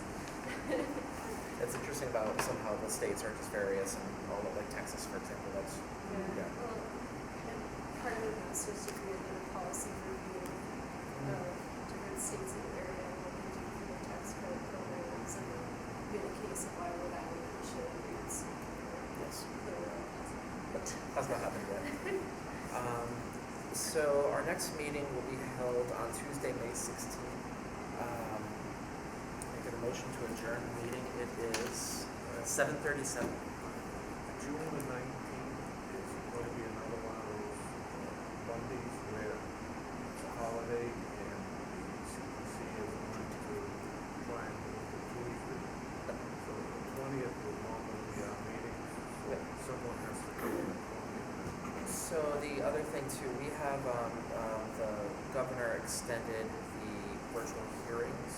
S1: It's interesting about somehow the states are just various, and all of like Texas, for example, that's
S2: Yeah, well, and part of the master's degree, I did a policy review of different states in the area, looking to made a case of why Rhode Island should use
S1: Yes.
S2: the rail.
S1: But that's not happened yet. So our next meeting will be held on Tuesday, May 16th. I get a motion to adjourn the meeting. It is 7:37.
S3: June the 19th is going to be another one of those Mondays where it's a holiday and the CPC is going to try and move to Tuesday. So the 20th will normally be our meeting, so someone has to go on the 20th.
S1: So the other thing too, we have, the governor extended the virtual hearings.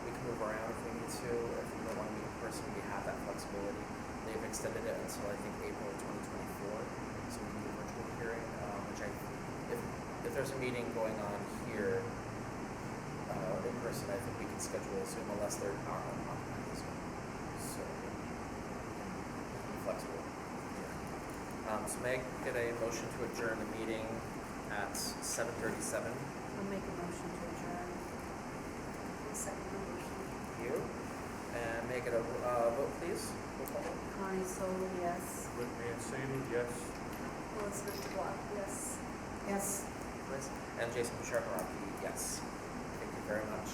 S1: We can move around if we need to. If we don't want to meet in person, we have that flexibility. They've extended it until I think April of 2024, so we can do a virtual hearing, which if there's a meeting going on here, in person, I think we can schedule a Zoom unless they're not on this one. So, we can be flexible. So may I get a motion to adjourn the meeting at 7:37?
S8: I'll make a motion to adjourn.
S2: Second motion.
S1: Thank you. And may I get a vote, please? Roll call vote.
S8: Connie Sol, yes.
S3: Rick Mancini, yes.
S2: Elizabeth Black, yes.
S4: Yes.
S1: Please. And Jason Sharparaki, yes. Thank you very much.